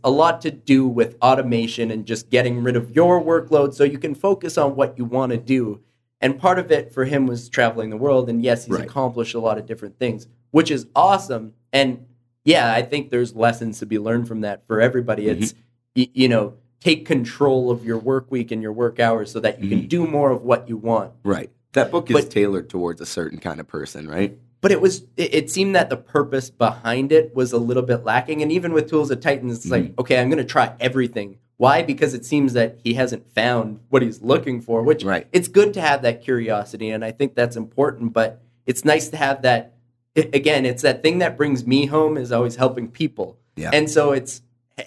a lot to do with automation and just getting rid of your workload so you can focus on what you want to do. And part of it for him was traveling the world. And yes, he's accomplished a lot of different things, which is awesome. And yeah, I think there's lessons to be learned from that for everybody. It's, you know, take control of your work week and your work hours so that you can do more of what you want. Right. That book is tailored towards a certain kind of person, right? But it seemed that the purpose behind it was a little bit lacking. And even with Tools of Titans, it's like, okay, I'm going to try everything. Why? Because it seems that he hasn't found what he's looking for, which it's good to have that curiosity. And I think that's important, but it's nice to have that. Again, it's that thing that brings me home is always helping people. Yeah. And so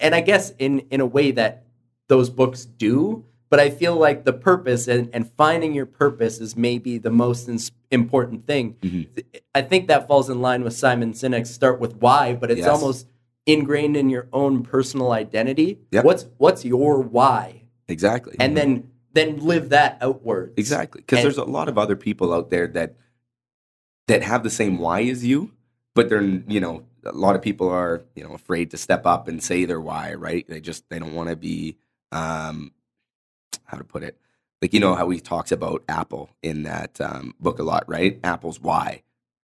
and I guess in a way that those books do, but I feel like the purpose and finding your purpose is maybe the most important thing. I think that falls in line with Simon Sinek's start with why, but it's almost ingrained in your own personal identity. What's your why? Exactly. And then live that outwards. Exactly. Because there's a lot of other people out there that have the same why as you, but they're, you know, a lot of people are, you know, afraid to step up and say their why, right? They don't want to be, how to put it, like, you know how he talks about Apple in that book a lot, right? Apple's why.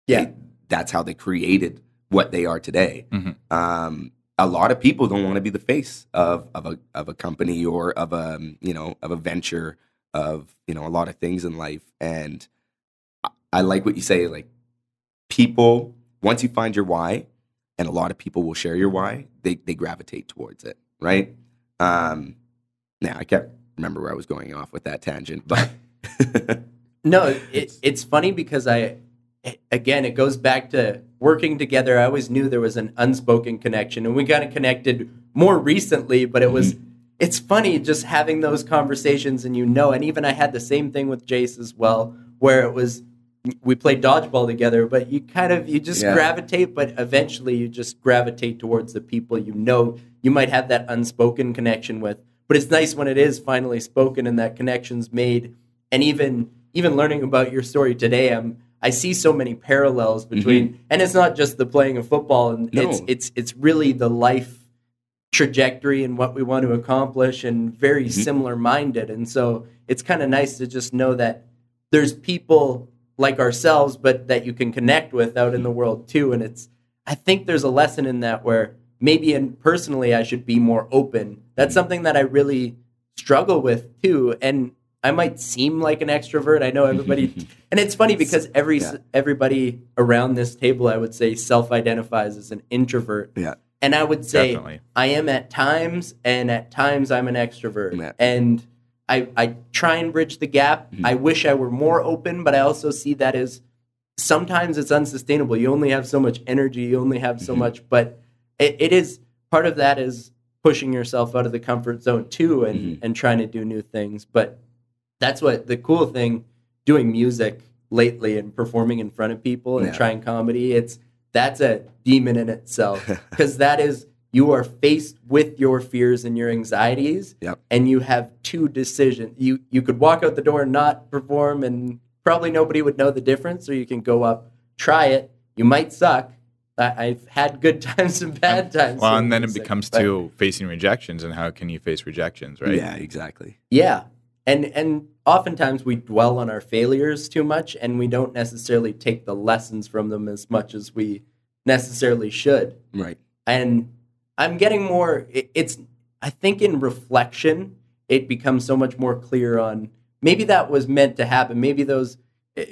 That's how they created what they are today. A lot of people don't want to be the face of a company or of a venture, of, you know, a lot of things in life. And I like what you say, like, people, once you find your why, and a lot of people will share your why, they gravitate towards it, right? Now, I can't remember where I was going off with that tangent, but no, it's funny because it goes back to working together. I always knew there was an unspoken connection, and we got connected more recently, but it's funny just having those conversations, and and even I had the same thing with Jayse as well, where it was, we played dodgeball together, but you just gravitate, but eventually you just gravitate towards the people you might have that unspoken connection with. But it's nice when it is finally spoken and that connection's made. And even learning about your story today, I see so many parallels between, and it's not just the playing of football, and it's really the life trajectory and what we want to accomplish, and very similar minded. And so it's kind of nice to just know that there's people like ourselves, but that you can connect with out in the world too. And I think there's a lesson in that where maybe personally I should be more open. That's something that I really struggle with too. And I might seem like an extrovert. I know everybody, and it's funny because everybody around this table, I would say, self-identifies as an introvert. Yeah. And I would say I am at times, and at times I'm an extrovert. Yeah. And I try and bridge the gap. I wish I were more open, but I also see that as sometimes it's unsustainable. You only have so much energy. You only have so much, but it is, part of that is pushing yourself out of the comfort zone too, and trying to do new things. But that's what the cool thing, doing music lately and performing in front of people and trying comedy, that's a demon in itself, because that is you are faced with your fears and your anxieties, Yep. and you have two decisions. You could walk out the door and not perform, and probably nobody would know the difference, or you can go up, try it. You might suck. I've had good times and bad times. Well, and then it becomes to facing rejections, and how can you face rejections, right? Yeah, exactly. Yeah. And oftentimes we dwell on our failures too much, and we don't necessarily take the lessons from them as much as we necessarily should. Right. And I'm getting more, I think in reflection, it becomes so much more clear on maybe that was meant to happen. Maybe those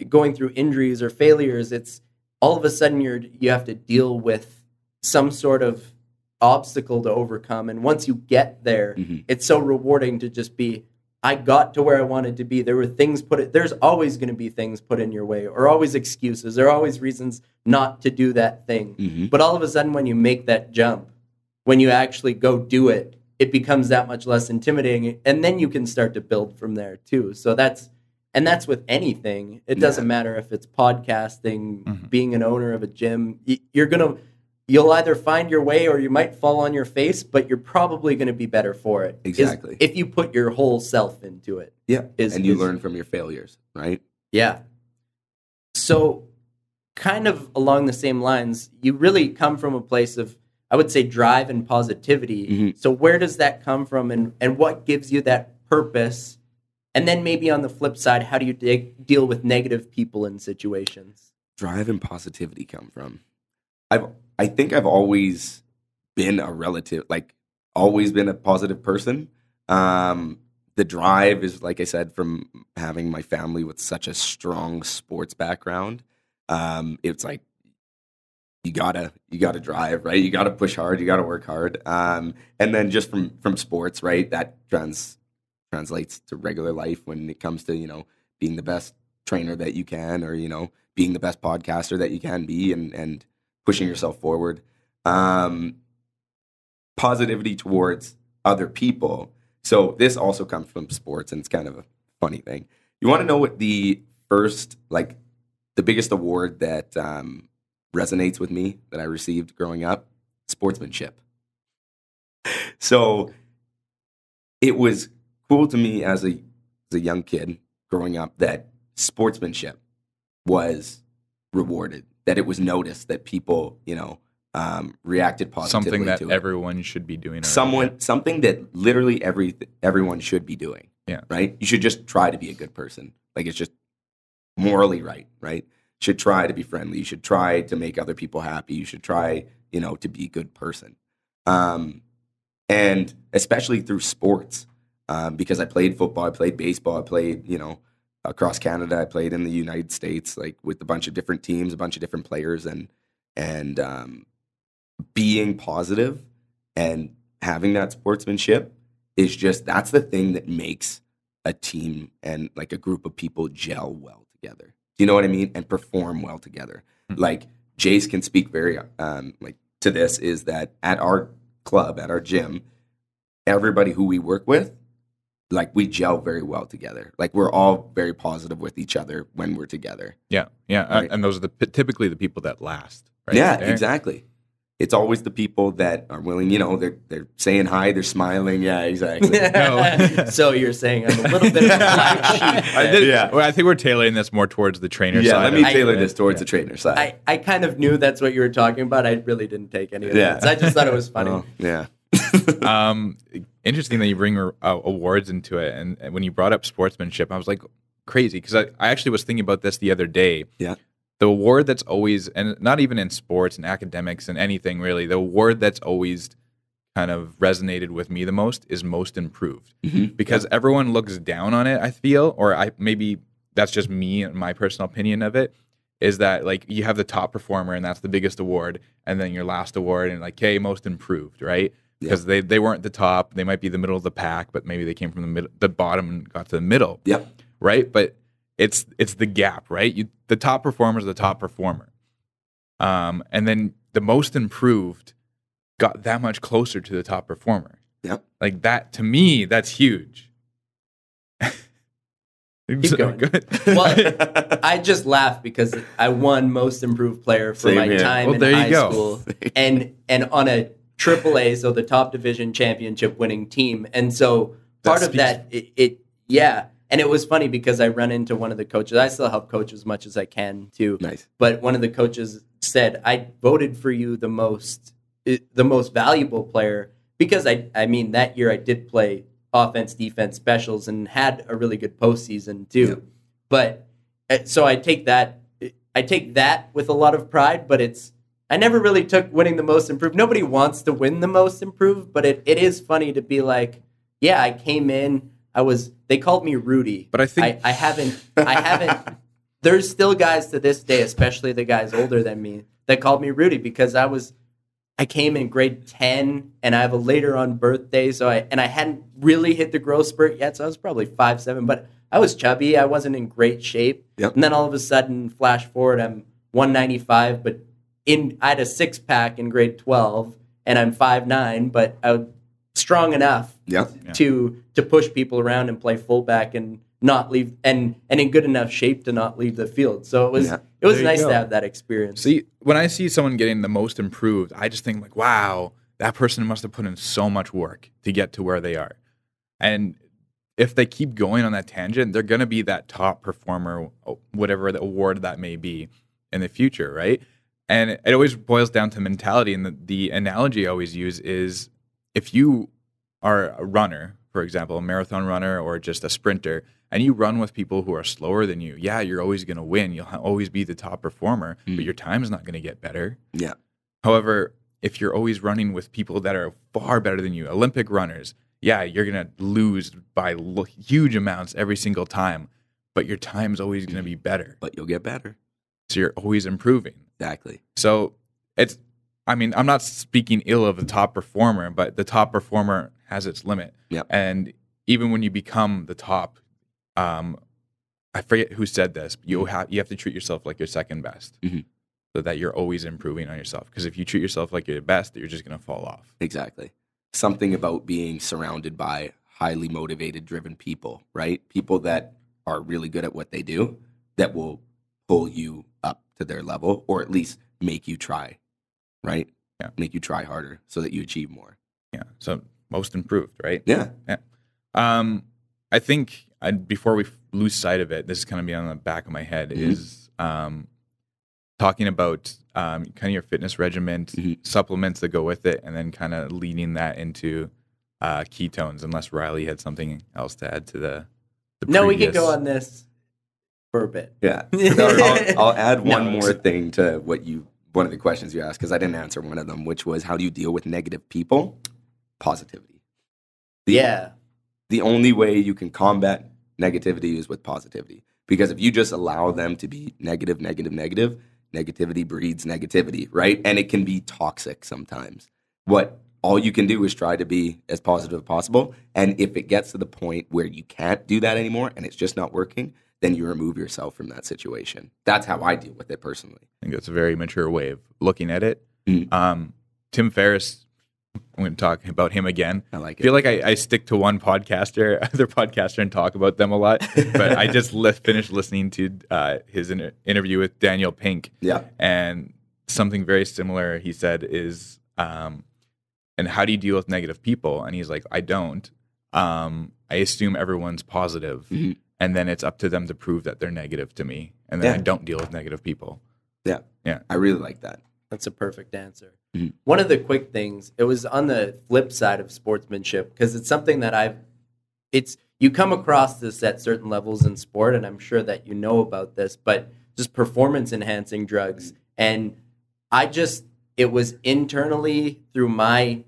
going through injuries or failures, it's all of a sudden you have to deal with some sort of obstacle to overcome. And once you get there, it's so rewarding to just be, I got to where I wanted to be. There were things there's always going to be things put in your way, or always excuses. There are always reasons not to do that thing. But all of a sudden, when you make that jump, when you actually go do it, it becomes that much less intimidating. And then you can start to build from there too. So that's with anything. It doesn't matter if it's podcasting, being an owner of a gym. You'll either find your way or you might fall on your face, but you're probably going to be better for it. Exactly. If you put your whole self into it. Yeah. And you learn from your failures, right? Yeah. So kind of along the same lines, you really come from a place of, I would say, drive and positivity. So where does that come from, and what gives you that purpose? And then maybe on the flip side, how do you deal with negative people in situations? Drive and positivity come from. I think I've always been always been a positive person. The drive is, like I said, from having my family with such a strong sports background. It's like you gotta drive, right? You gotta push hard, you gotta work hard. And then just from sports, right? That translates to regular life when it comes to, being the best trainer that you can, or, being the best podcaster that you can be, and pushing yourself forward. Positivity towards other people. So this also comes from sports, and it's kind of a funny thing. You want to know what the biggest award that resonates with me that I received growing up? Sportsmanship. So it was cool to me as a young kid growing up that sportsmanship was rewarded, that it was noticed, that people, reacted positively Something that to it. Everyone should be doing. Something that literally everyone should be doing. Yeah. Right? You should just try to be a good person. Like, it's just morally right? You should try to be friendly. You should try to make other people happy. You should try, to be a good person. And especially through sports, because I played football, I played baseball, I played, across Canada, I played in the United States, like with a bunch of different teams, a bunch of different players, and being positive and having that sportsmanship is that's the thing that makes a team and like a group of people gel well together. Do you know what I mean? And perform well together. Like Jayse can speak very to this, is that at our club, at our gym, everybody who we work with, like, we gel very well together. Like, we're all very positive with each other when we're together. Yeah. Right. And those are typically the people that last. Right? Yeah, exactly. It's always the people that are willing, they're saying hi, they're smiling. Yeah, exactly. So you're saying I'm a little bit of a black sheep. Well, I think we're tailoring this more towards the trainer side. Yeah, let me tailor this towards the trainer side. I kind of knew that's what you were talking about. I really didn't take any of that. So I just thought it was funny. Yeah. Interesting that you bring awards into it. And when you brought up sportsmanship, I was like, crazy, because I actually was thinking about this the other day. Yeah. The award that's always, and not even in sports and academics and anything really, the award that's always kind of resonated with me the most is most improved. Because everyone looks down on it, I feel, or maybe that's just me and my personal opinion of it, is that like you have the top performer and that's the biggest award, and then your last award and like, hey, most improved, right? Because they weren't the top, they might be the middle of the pack, but maybe they came from the bottom and got to the middle. Yep. Right? But it's the gap, right? The top performer is the top performer. And then the most improved got that much closer to the top performer. Yep. Like that, to me, that's huge. Keep going. Good. Well, I just laugh because I won most improved player for my time in high school. And on a AAA, so the top division championship winning team. And so part of that, and it was funny because I run into one of the coaches. I still help coach as much as I can too. Nice. But one of the coaches said, I voted for you the most valuable player because I mean, that year I did play offense, defense, specials, and had a really good postseason too. Yep. But so I take that with a lot of pride, but I never really took winning the most improved. Nobody wants to win the most improved, but it is funny to be like, yeah, I came in, they called me Rudy. But I think I haven't there's still guys to this day, especially the guys older than me, that called me Rudy because I came in grade 10 and I have a later on birthday, so I hadn't really hit the growth spurt yet, so I was probably 5'7", but I was chubby, I wasn't in great shape. Yep. And then all of a sudden, flash forward, I'm 195, but I had a six-pack in grade 12, and I'm 5'9", but I was strong enough to push people around and play fullback and not leave, and in good enough shape to not leave the field. So it was nice to have that experience. See, when I see someone getting the most improved, I just think like, wow, that person must have put in so much work to get to where they are. And if they keep going on that tangent, they're going to be that top performer, whatever the award that may be in the future, right? And it always boils down to mentality. And the analogy I always use is if you are a runner, for example, a marathon runner or just a sprinter, and you run with people who are slower than you, yeah, you're always going to win. You'll always be the top performer, but your time is not going to get better. Yeah. However, if you're always running with people that are far better than you, Olympic runners, yeah, you're going to lose by huge amounts every single time, but your time's always going to be better. But you'll get better. So you're always improving. Exactly. So I'm not speaking ill of the top performer, but the top performer has its limit. Yep. And even when you become the top, I forget who said this, but you have to treat yourself like you're second best, so that you're always improving on yourself. Because if you treat yourself like you're the best, you're just going to fall off. Exactly. Something about being surrounded by highly motivated, driven people, right? People that are really good at what they do, that will pull you up to their level, or at least make you try, right? Yeah. Make you try harder so that you achieve more. Yeah. So most improved, right? Yeah. Yeah. I think before we lose sight of it, this is kind of be on the back of my head, is talking about kind of your fitness regimen, supplements that go with it, and then kind of leading that into ketones, unless Riley had something else to add to the No, previous. we can go on this for a bit. Yeah. I'll add one more thing to one of the questions you asked, because I didn't answer one of them, which was, how do you deal with negative people? Positivity. The only way you can combat negativity is with positivity. Because if you just allow them to be negative, negativity breeds negativity, right? And it can be toxic sometimes. All you can do is try to be as positive as possible. And if it gets to the point where you can't do that anymore and it's just not working, then you remove yourself from that situation. That's how I deal with it personally. I think that's a very mature way of looking at it. Tim Ferriss, I'm going to talk about him again. I like it. I feel like I stick to one other podcaster, and talk about them a lot. But I just finished listening to his interview with Daniel Pink. Yeah. And something very similar he said is, and how do you deal with negative people? And he's like, I don't. I assume everyone's positive, and then it's up to them to prove that they're negative to me. And then I don't deal with negative people. Yeah. Yeah. I really like that. That's a perfect answer. One of the quick things, it was on the flip side of sportsmanship, because it's something that you come across this at certain levels in sport, and I'm sure that you know about this, but just performance enhancing drugs. And it was internally through my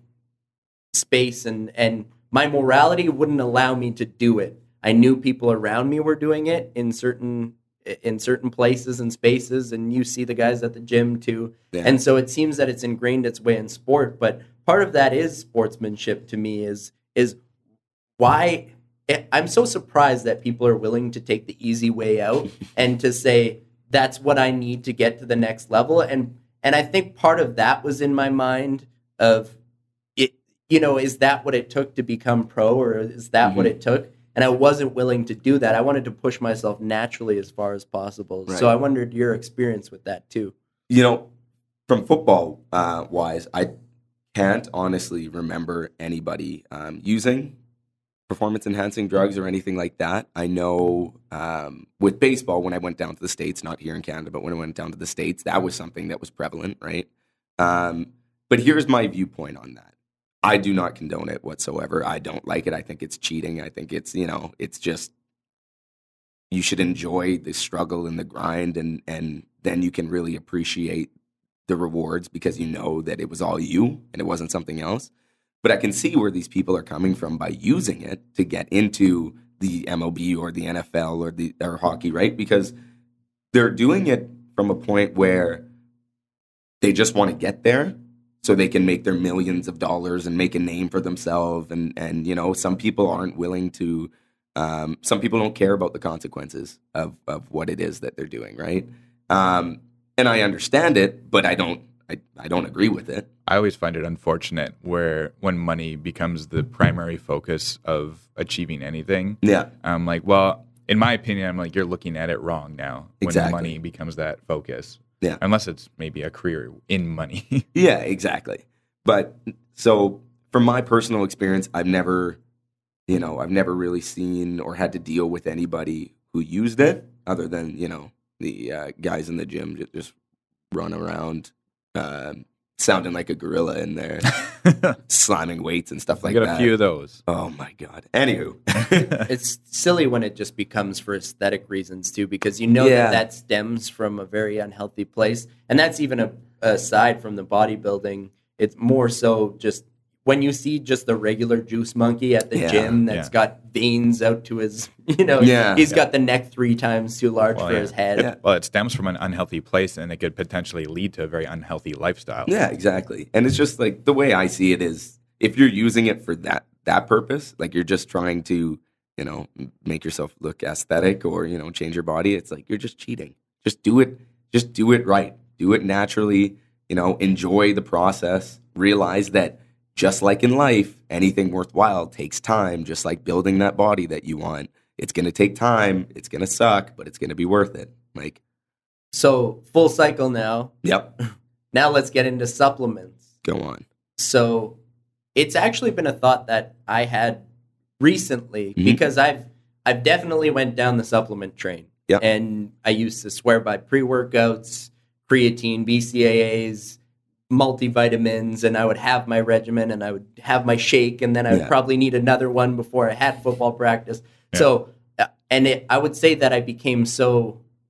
space, and my morality wouldn't allow me to do it. I knew people around me were doing it in certain places and spaces, and you see the guys at the gym too. Yeah. And so it seems that it's ingrained its way in sport, but part of that is sportsmanship to me, is why I'm so surprised that people are willing to take the easy way out and to say, that's what I need to get to the next level. And I think part of that was in my mind of it, is that what it took to become pro, or is that what it took? And I wasn't willing to do that. I wanted to push myself naturally as far as possible. Right. So I wondered your experience with that too. From football wise, I can't honestly remember anybody using performance-enhancing drugs or anything like that. I know with baseball, when I went down to the States, not here in Canada, but when I went down to the States, that was something that was prevalent, right? But here's my viewpoint on that. I do not condone it whatsoever. I don't like it. I think it's cheating. I think it's, it's just, you should enjoy the struggle and the grind, and then you can really appreciate the rewards because you know that it was all you and it wasn't something else. But I can see where these people are coming from by using it to get into the MLB or the NFL or hockey, right? Because they're doing it from a point where they just want to get there so they can make their millions of dollars and make a name for themselves. And some people aren't willing to, some people don't care about the consequences of what it is that they're doing, right? And I understand it, but I don't agree with it. I always find it unfortunate when money becomes the primary focus of achieving anything. Yeah. I'm like, well, in my opinion, I'm like, you're looking at it wrong now when Exactly. money becomes that focus. Yeah. Unless it's maybe a career in money. Yeah, exactly. But so from my personal experience, I've never really seen or had to deal with anybody who used it other than, the guys in the gym just run around sounding like a gorilla in there, slamming weights and stuff like that. I got a few of those. Oh, my God. Anywho. It's silly when it just becomes for aesthetic reasons, too, because that stems from a very unhealthy place. And that's even aside from the bodybuilding. It's more so just when you see just the regular juice monkey at the gym that's got veins out to his, he's got the neck 3 times too large for his head. Yeah. Well, it stems from an unhealthy place, and it could potentially lead to a very unhealthy lifestyle. Yeah, exactly. And it's just like the way I see it is if you're using it for that purpose, like you're just trying to, make yourself look aesthetic or, change your body, it's like you're just cheating. Just do it right. Do it naturally, enjoy the process, realize that just like in life, anything worthwhile takes time, just like building that body that you want. It's going to take time. It's going to suck, but it's going to be worth it. So full cycle now. Yep. Now let's get into supplements. Go on. So it's actually been a thought that I had recently because I've definitely went down the supplement train. Yep. And I used to swear by pre-workouts, creatine, BCAAs, multivitamins, and I would have my regimen and I would have my shake, and then I would probably need another one before I had football practice. Yeah. So, I would say that I became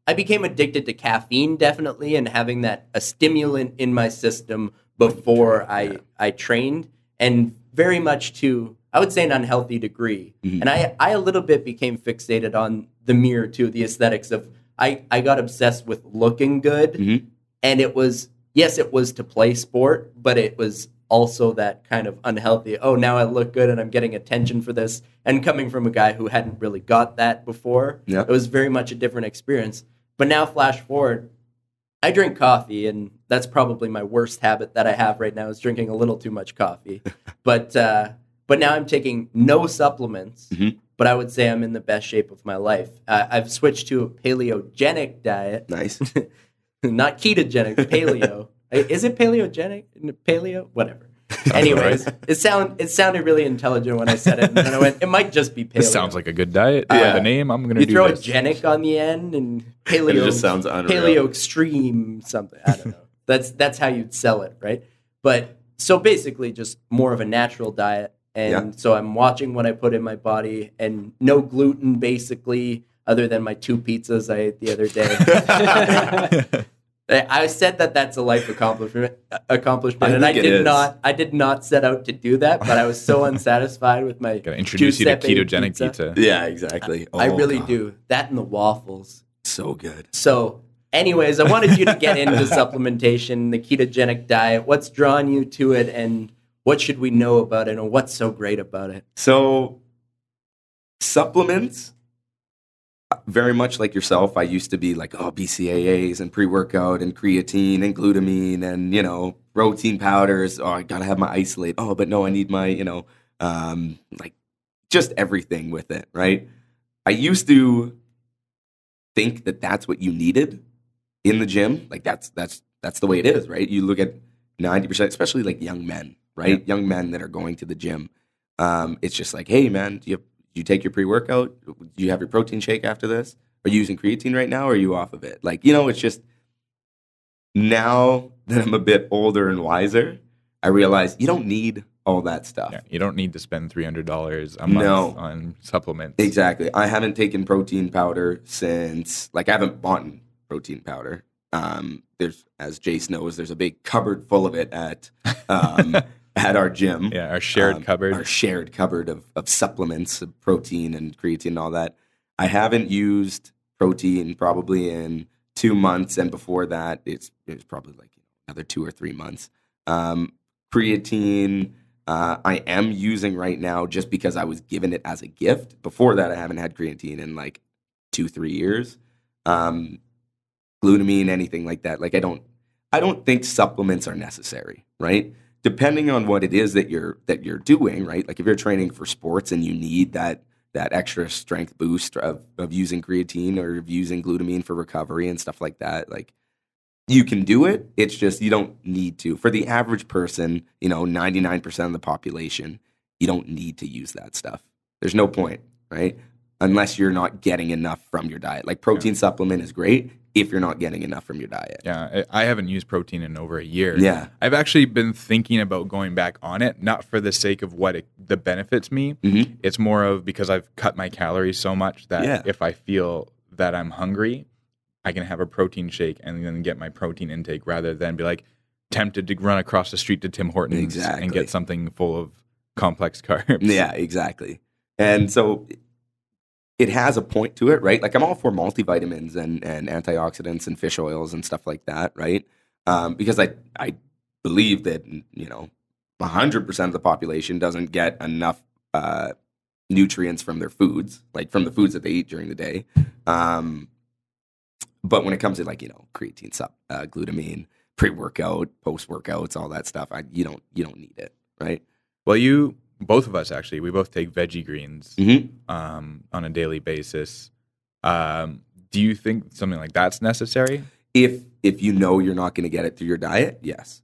addicted to caffeine, definitely, and having a stimulant in my system before I trained, and very much to, I would say, an unhealthy degree. Mm-hmm. And I a little bit became fixated on the mirror too, the aesthetics of, I got obsessed with looking good, and it was to play sport, but it was also that kind of unhealthy, now I look good and I'm getting attention for this. And coming from a guy who hadn't really got that before, it was very much a different experience. But now flash forward, I drink coffee, and that's probably my worst habit that I have right now is drinking a little too much coffee. But now I'm taking no supplements, but I would say I'm in the best shape of my life. I've switched to a paleogenic diet. Nice. Not ketogenic, paleo. Is it paleogenic? Paleo? Whatever. Anyways, it sounded really intelligent when I said it, and then I went, it might just be paleo. This sounds like a good diet. By the name, I'm going to do throw this. a genic on the end, and paleo. It just sounds unreal. Paleo extreme something. I don't know. That's how you'd sell it, right? But so basically, just more of a natural diet, and so I'm watching what I put in my body, and no gluten, basically. Other than my 2 pizzas I ate the other day. I said that that's a life accomplishment, and I did not set out to do that, but I was so unsatisfied with my Gotta introduce you to ketogenic pizza. Yeah, exactly. I really do. That and the waffles. So good. So, anyways, I wanted you to get into supplementation, the ketogenic diet. What's drawn you to it, and what should we know about it, and what's so great about it? So, supplements, very much like yourself, I used to be like, BCAAs and pre-workout and creatine and glutamine and, protein powders. I got to have my isolate. But no, I need my, just everything with it, right? I used to think that that's what you needed in the gym. Like that's the way it is, right? You look at 90%, especially like young men, right? Young men that are going to the gym. It's just like, hey, man, do you take your pre-workout? Do you have your protein shake after this? Are you using creatine right now, or are you off of it? Like, it's just, now that I'm a bit older and wiser, I realize you don't need all that stuff. Yeah, you don't need to spend $300 a month on supplements. Exactly. I haven't taken protein powder since, I haven't bought protein powder. There's, as Jayse knows, there's a big cupboard full of it at our gym. Yeah, our shared cupboard. Our shared cupboard of supplements, of protein and creatine and all that. I haven't used protein probably in 2 months, and before that, it was probably another 2 or 3 months. Creatine, I am using right now just because I was given it as a gift. Before that, I haven't had creatine in 2-3 years. Glutamine, anything like that. I don't think supplements are necessary, right? Depending on what it is that you're doing, right? If you're training for sports and you need that extra strength boost of using creatine or of using glutamine for recovery and stuff like that, you can do it. It's just you don't need to. For the average person, 99% of the population, you don't need to use that stuff. There's no point, right? Unless you're not getting enough from your diet. Protein supplement is great if you're not getting enough from your diet. Yeah, I haven't used protein in over a year. Yeah. I've actually been thinking about going back on it, not for the sake of what the benefits me. Mm-hmm. It's more of because I've cut my calories so much that if I feel that I'm hungry, I can have a protein shake and then get my protein intake rather than be tempted to run across the street to Tim Hortons and get something full of complex carbs. Yeah, exactly. And so it has a point to it, right? I'm all for multivitamins and antioxidants and fish oils and stuff like that, right? Because I believe that, 100% of the population doesn't get enough nutrients from their foods, from the foods that they eat during the day. But when it comes to creatine, glutamine, pre-workout, post-workouts, all that stuff, you don't need it, right? Well, both of us actually, we both take veggie greens on a daily basis. Do you think something like that's necessary? If you're not going to get it through your diet, yes.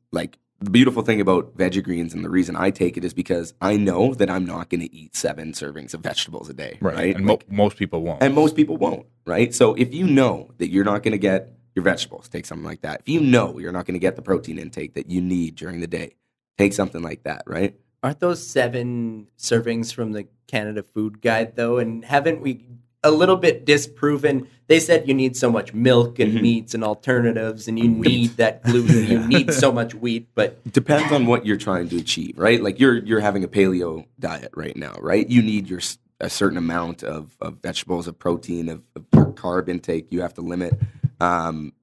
The beautiful thing about veggie greens and the reason I take it is because I know that I'm not going to eat 7 servings of vegetables a day, right? And most people won't. And most people won't, right? So if you know that you're not going to get your vegetables, take something like that. If you know you're not going to get the protein intake that you need during the day, take something like that, right? Aren't those 7 servings from the Canada Food Guide, though? And haven't we a little bit disproven? They said you need so much milk and meats and alternatives, and you need that gluten. You need so much wheat, but depends on what you're trying to achieve, right? You're having a paleo diet right now, right? You need a certain amount of vegetables, of protein, of your carb intake. You have to limit.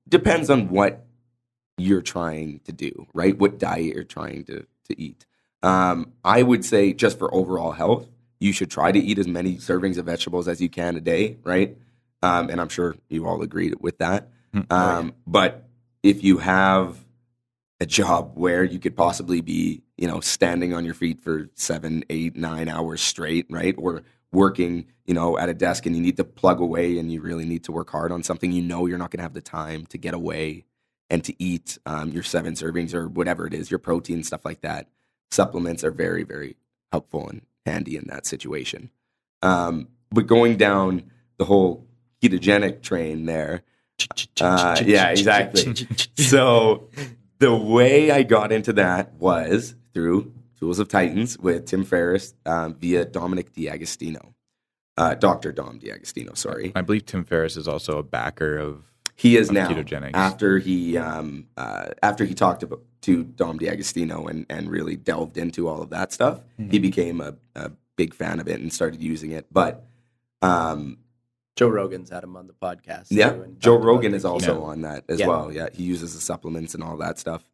Depends on what you're trying to do, right? What diet you're trying to eat. I would say just for overall health, you should try to eat as many servings of vegetables as you can a day, right? And I'm sure you all agree with that. But if you have a job where you could possibly be, standing on your feet for 7, 8, 9 hours straight, right? Or working, at a desk and you need to plug away and you really need to work hard on something, you're not going to have the time to get away and to eat your 7 servings or whatever it is, your protein, stuff like that. Supplements are very, very helpful and handy in that situation. But going down the whole ketogenic train there, yeah, exactly. So the way I got into that was through Tools of Titans with Tim Ferriss via Dominic D'Agostino. Dr. Dom D'Agostino, sorry. I believe Tim Ferriss is also a backer of He is now ketogenics. After he talked to Dom D'Agostino and really delved into all of that stuff, he became a big fan of it and started using it. But Joe Rogan's had him on the podcast. Yeah, too, and Joe talked about Rogan the is also keto. on that as well. Yeah, he uses the supplements and all that stuff.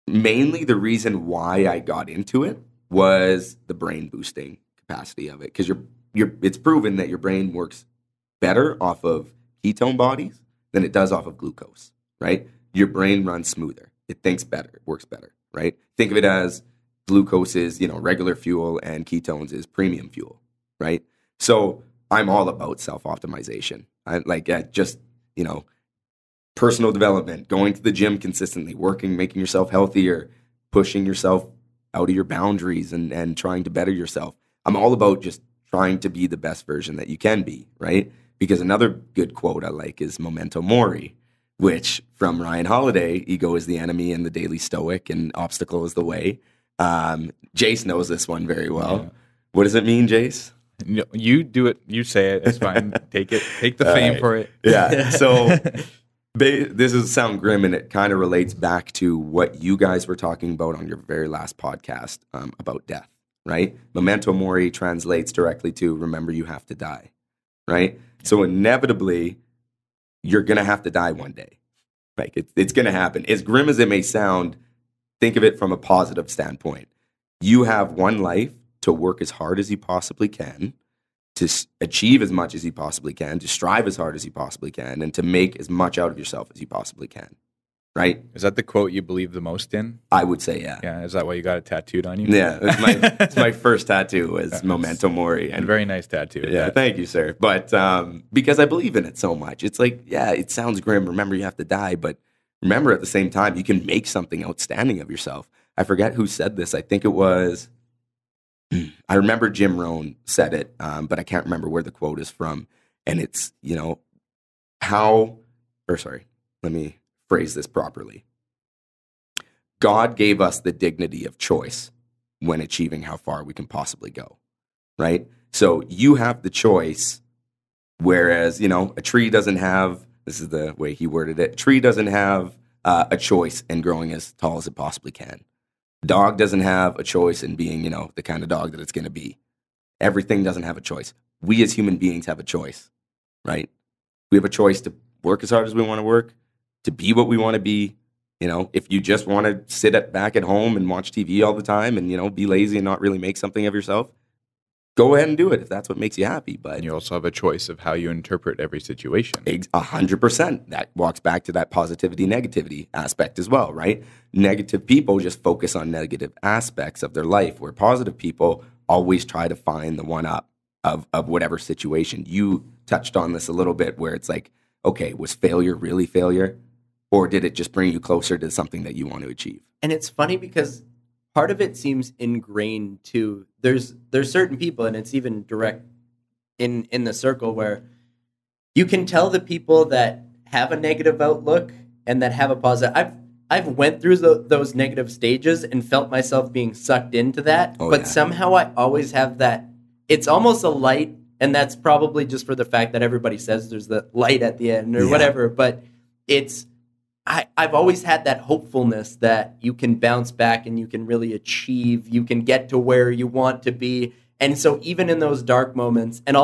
Mainly the reason why I got into it was the brain boosting capacity of it, because it's proven that your brain works better off of ketone bodies than it does off of glucose, right? Your brain runs smoother. It thinks better. It works better, right? Think of it as glucose is, regular fuel and ketones is premium fuel, right? So I'm all about self-optimization. I just, personal development, going to the gym consistently, working, making yourself healthier, pushing yourself out of your boundaries and trying to better yourself. I'm all about just trying to be the best version that you can be, right? Because another good quote I like is memento mori, which from Ryan Holiday, ego is the enemy and the daily stoic and obstacle is the way. Jayse knows this one very well. Yeah. What does it mean, Jayse? You do it. You say it. It's fine. Take it. Take the fame for it. Yeah. So this is sound grim, and it kind of relates back to what you guys were talking about on your very last podcast about death, right? Memento mori translates directly to remember you have to die, right? So inevitably, you're going to have to die one day. Like it's going to happen. As grim as it may sound, think of it from a positive standpoint. You have one life to work as hard as you possibly can, to achieve as much as you possibly can, to strive as hard as you possibly can, and to make as much out of yourself as you possibly can. Right? Is that the quote you believe the most in? I would say, yeah. Yeah. Is that why you got it tattooed on you? Yeah. It's my first tattoo was memento mori. And very nice tattoo. Yeah. Thank you, sir. But because I believe in it so much, it's like, yeah, it sounds grim. Remember, you have to die. But remember, at the same time, you can make something outstanding of yourself. I forget who said this. I think it was... I remember Jim Rohn said it, but I can't remember where the quote is from. And it's, let me phrase this properly. God gave us the dignity of choice when achieving how far we can possibly go, right? So you have the choice, whereas, a tree doesn't have, this is the way he worded it, a tree doesn't have a choice in growing as tall as it possibly can. Dog doesn't have a choice in being, the kind of dog that it's going to be. Everything doesn't have a choice. We as human beings have a choice, right? We have a choice to work as hard as we want to work, to be what we want to be. If you just want to sit back at home and watch TV all the time and, be lazy and not really make something of yourself, go ahead and do it if that's what makes you happy. But you also have a choice of how you interpret every situation. 100%. That walks back to that positivity, negativity aspect as well, right? Negative people just focus on negative aspects of their life, where positive people always try to find the one up of whatever situation. You touched on this a little bit, where it's like, okay, was failure really failure? Or did it just bring you closer to something that you want to achieve? And it's funny because part of it seems ingrained too. There's certain people, and it's even direct in the circle, where you can tell the people that have a negative outlook and that have a positive. I've went through those negative stages and felt myself being sucked into that, but somehow I always have that. It's almost a light, and that's probably just for the fact that everybody says there's the light at the end or whatever. But I've always had that hopefulness that you can bounce back and you can really achieve, you can get to where you want to be. And so even in those dark moments, and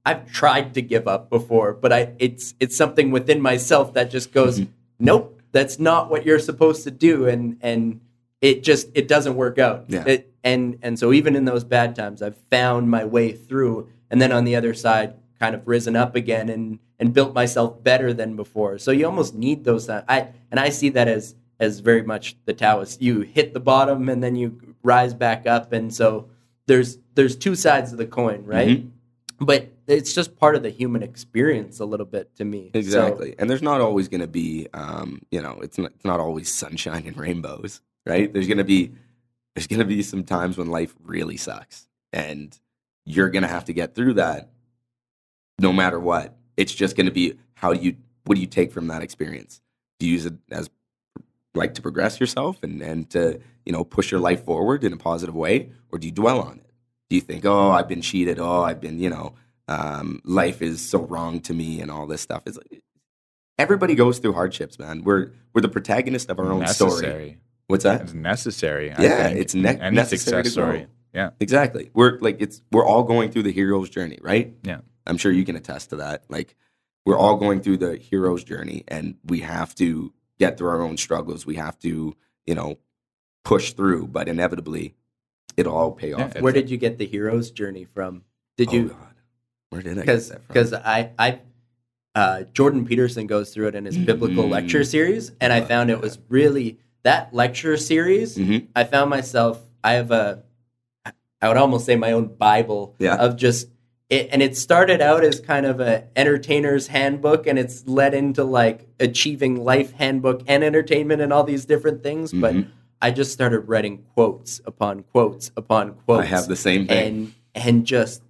I've tried to give up before, but it's something within myself that just goes, nope, that's not what you're supposed to do. And it doesn't work out. Yeah. And so even in those bad times, I've found my way through, and then on the other side, kind of risen up again and built myself better than before. So you almost need those. I see that as very much the Taoist. You hit the bottom and then you rise back up. And so there's two sides of the coin, right? Mm-hmm. But it's just part of the human experience a little bit to me. Exactly. And there's not always going to be, it's not always sunshine and rainbows, right? There's going to be some times when life really sucks, and you're going to have to get through that no matter what. It's just going to be what do you take from that experience? Do you use it as like to progress yourself and to, push your life forward in a positive way? Or do you dwell on it? Do you think, oh, I've been cheated. Oh, I've been, life is so wrong to me and all this stuff. It's like, everybody goes through hardships, man. We're the protagonist of our own story. What's that? It's necessary. It's any necessary success story. Yeah, exactly. We're all going through the hero's journey, right? Yeah. I'm sure you can attest to that. Like, we're all going through the hero's journey, and we have to get through our own struggles. We have to, push through, but inevitably, it'll all pay off. Where did you get the hero's journey from? Did you? God. Where did I get that from? Because Jordan Peterson goes through it in his biblical lecture series, and I found it was really that lecture series. Mm-hmm. I found myself. I would almost say my own Bible of just. it started out as kind of a entertainer's handbook, and it's led into like achieving life handbook and entertainment and all these different things. But I just started writing quotes upon quotes upon quotes. I have the same thing. And just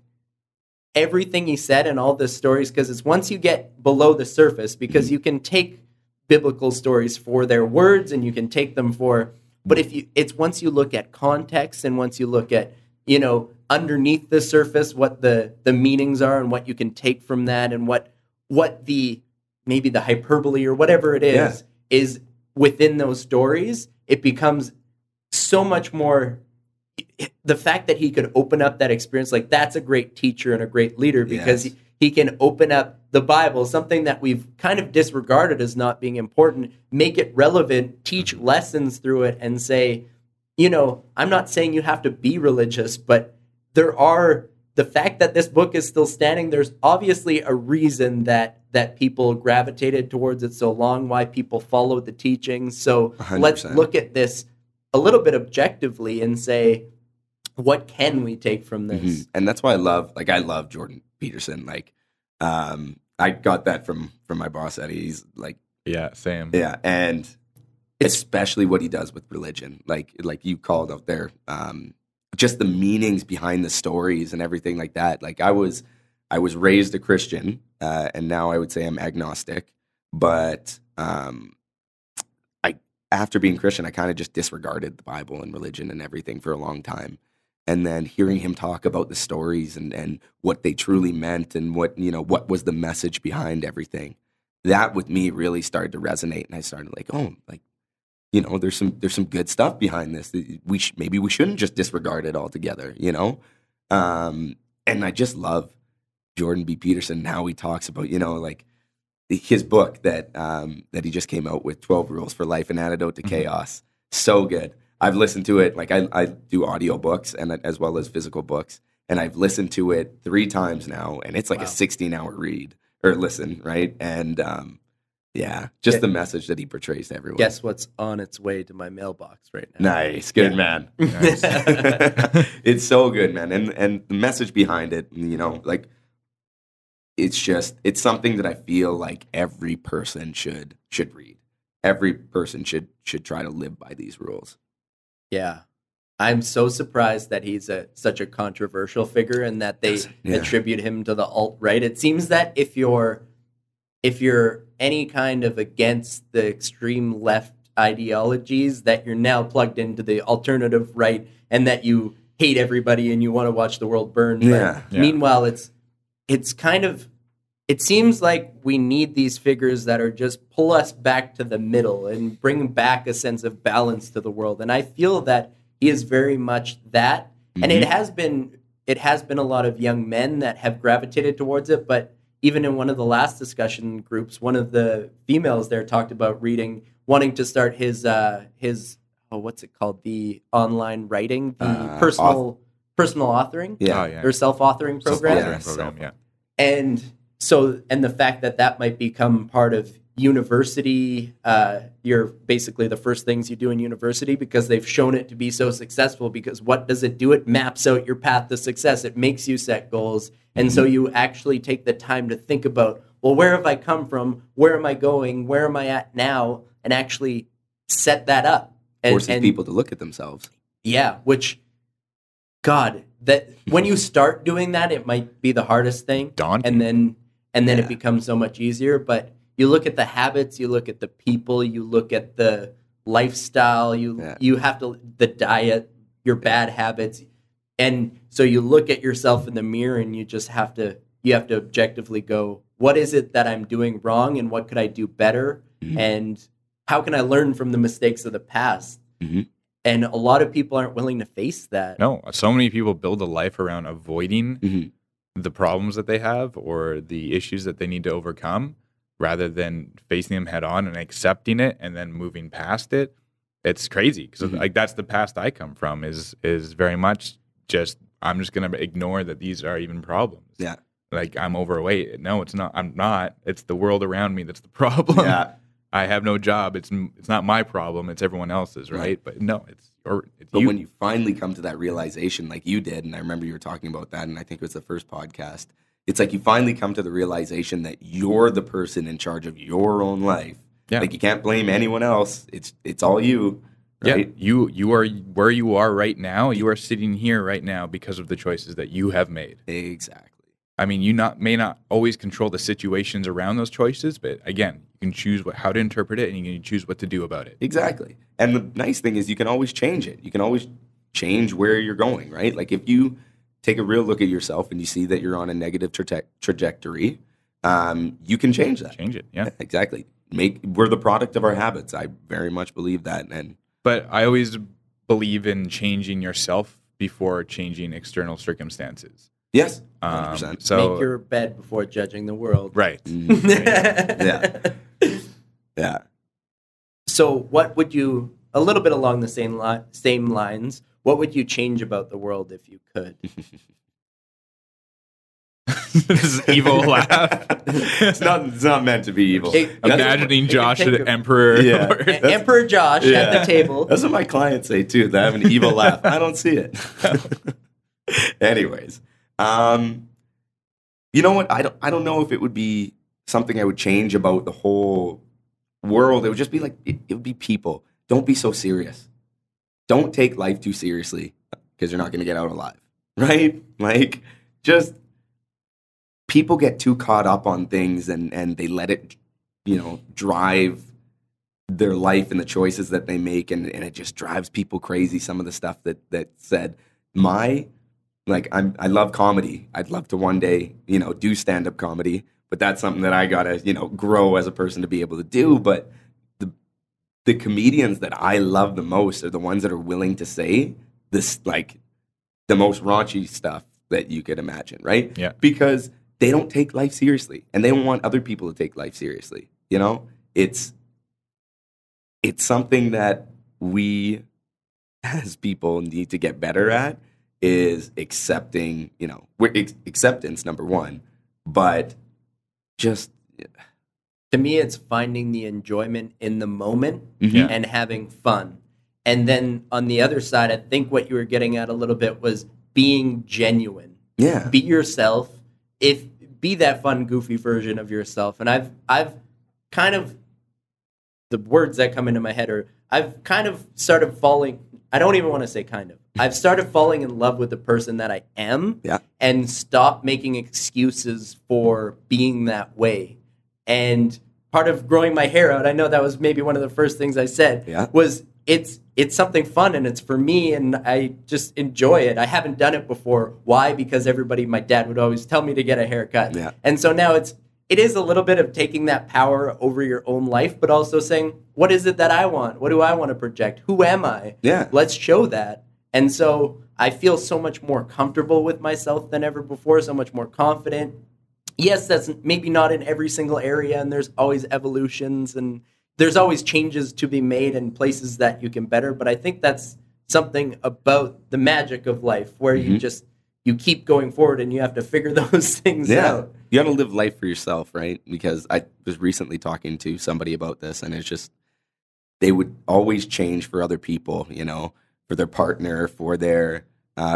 everything he said and all the stories, because it's once you get below the surface, because you can take biblical stories for their words and you can take them for, but it's once you look at context and once you look at, underneath the surface, what the meanings are and what you can take from that and what maybe the hyperbole or whatever it is within those stories, it becomes so much more. The fact that he could open up that experience, like that's a great teacher and a great leader, because he can open up the Bible, something that we've kind of disregarded as not being important, make it relevant, teach lessons through it, and say, I'm not saying you have to be religious, but the fact that this book is still standing, there's obviously a reason that people gravitated towards it so long, why people followed the teachings. So 100%. Let's look at this a little bit objectively and say, what can we take from this? And that's why I love Jordan Peterson. Like, I got that from my boss, Eddie. He's like, yeah, same. Yeah, and especially what he does with religion, like you called out there, just the meanings behind the stories and everything like that. Like I was raised a Christian, and now I would say I'm agnostic, but after being Christian, I kind of just disregarded the Bible and religion and everything for a long time. And then hearing him talk about the stories and what they truly meant and what was the message behind everything, that with me really started to resonate. And I started there's some good stuff behind this. Maybe we shouldn't just disregard it altogether, And I just love Jordan B. Peterson and how he talks about, his book that he just came out with, 12 Rules for Life, An Antidote to Chaos. So good. I've listened to it. Like I do audio books and as well as physical books, and I've listened to it 3 times now, and it's like a 16-hour read or listen, right? And the message that he portrays to everyone. Guess what's on its way to my mailbox right now? Nice, good man. Nice. It's so good, man, and the message behind it, it's something that I feel like every person should read. Every person should try to live by these rules. Yeah. I'm so surprised that he's such a controversial figure and that they attribute him to the alt-right. It seems that if you're any kind of against the extreme left ideologies, that you're now plugged into the alternative right and that you hate everybody and you want to watch the world burn. But meanwhile, it's kind of, it seems like we need these figures that are just pull us back to the middle and bring back a sense of balance to the world. And I feel that he is very much that. And it has been a lot of young men that have gravitated towards it. But even in one of the last discussion groups, one of the females there talked about wanting to start his what's it called? The online writing, the personal authoring, or self-authoring program. And the fact that might become part of university, you're basically the first things you do in university because they've shown it to be so successful. Because what does it do? It maps out your path to success. It makes you set goals. And so you actually take the time to think about, well, where have I come from? Where am I going? Where am I at now? And actually set that up. Forces people to look at themselves. Yeah, which, God, that when you start doing that, it might be the hardest thing. Daunting. And then it becomes so much easier. But you look at the habits, you look at the people, you look at the lifestyle, you have to, the diet, your bad habits. And so you look at yourself in the mirror and you have to objectively go, what is it that I'm doing wrong and what could I do better? And how can I learn from the mistakes of the past? And a lot of people aren't willing to face that. No, so many people build a life around avoiding the problems that they have or the issues that they need to overcome rather than facing them head on and accepting it and then moving past it. It's crazy because that's the past I come from is very much just, I'm just going to ignore that these are even problems. Yeah. Like I'm overweight. No, it's not. I'm not. It's the world around me that's the problem. Yeah. I have no job. It's not my problem. It's everyone else's, right? But no, it's But you. when you finally come to that realization, like you did, and I remember you were talking about that, and I think it was the first podcast, it's like you finally come to the realization that you're the person in charge of your own life. Yeah. Like you can't blame anyone else. It's all you, right? Yeah, you are where you are right now. You are sitting here right now because of the choices that you have made. Exactly. I mean, you may not always control the situations around those choices, but again, you can choose how to interpret it, and you can choose what to do about it. Exactly. And the nice thing is you can always change it. You can always change where you're going, right? Like if you take a real look at yourself and you see that you're on a negative trajectory, you can change that. Change it, yeah. Exactly. We're the product of our habits. I very much believe that. But I always believe in changing yourself before changing external circumstances. Yes, 100%. So Make your bed before judging the world. right. Yeah. Yeah. So what would you, a little bit along the same lines, what would you change about the world if you could? This is evil laugh. It's not meant to be evil. Imagining Josh take the Emperor. Yeah. Emperor Josh at the table. That's what my clients say too. They have an evil laugh. I don't see it. Anyways, you know what? I don't know if it would be something I would change about the whole world. It would just be like it would be people. Don't be so serious. Don't take life too seriously because you're not going to get out alive, right? Like just people get too caught up on things and they let it, drive their life and the choices that they make, and it just drives people crazy. Some of the stuff that said, I love comedy. I'd love to one day, do stand-up comedy, but that's something that I gotta, grow as a person to be able to do. But the comedians that I love the most are the ones that are willing to say this, like the most raunchy stuff that you could imagine, right? Yeah. Because they don't take life seriously, and they don't want other people to take life seriously. It's something that we as people need to get better at, is accepting, acceptance, number one, but just To me, it's finding the enjoyment in the moment Yeah. and having fun. And then on the other side, I think what you were getting at a little bit was being genuine. yeah, Be yourself. Be that fun, goofy version of yourself. And I've kind of, the words that come into my head are, I've kind of started falling. I don't even want to say kind of. I've started falling in love with the person that I am, Yeah. and stop making excuses for being that way. And part of growing my hair out, I know that was maybe one of the first things I said, Yeah. was it's something fun and it's for me and I just enjoy it. I haven't done it before. Why? Because my dad would always tell me to get a haircut. Yeah. And so now it is a little bit of taking that power over your own life, but also saying, what is it that I want? What do I want to project? Who am I? Yeah. Let's show that. And so I feel so much more comfortable with myself than ever before, so much more confident. Yes, that's maybe not in every single area, and there's always evolutions, and there's always changes to be made and places that you can better. But I think that's something about the magic of life, where you keep going forward and you have to figure those things out. You got to live life for yourself, right? Because I was recently talking to somebody about this, and it's just, they would always change for other people, for their partner, for their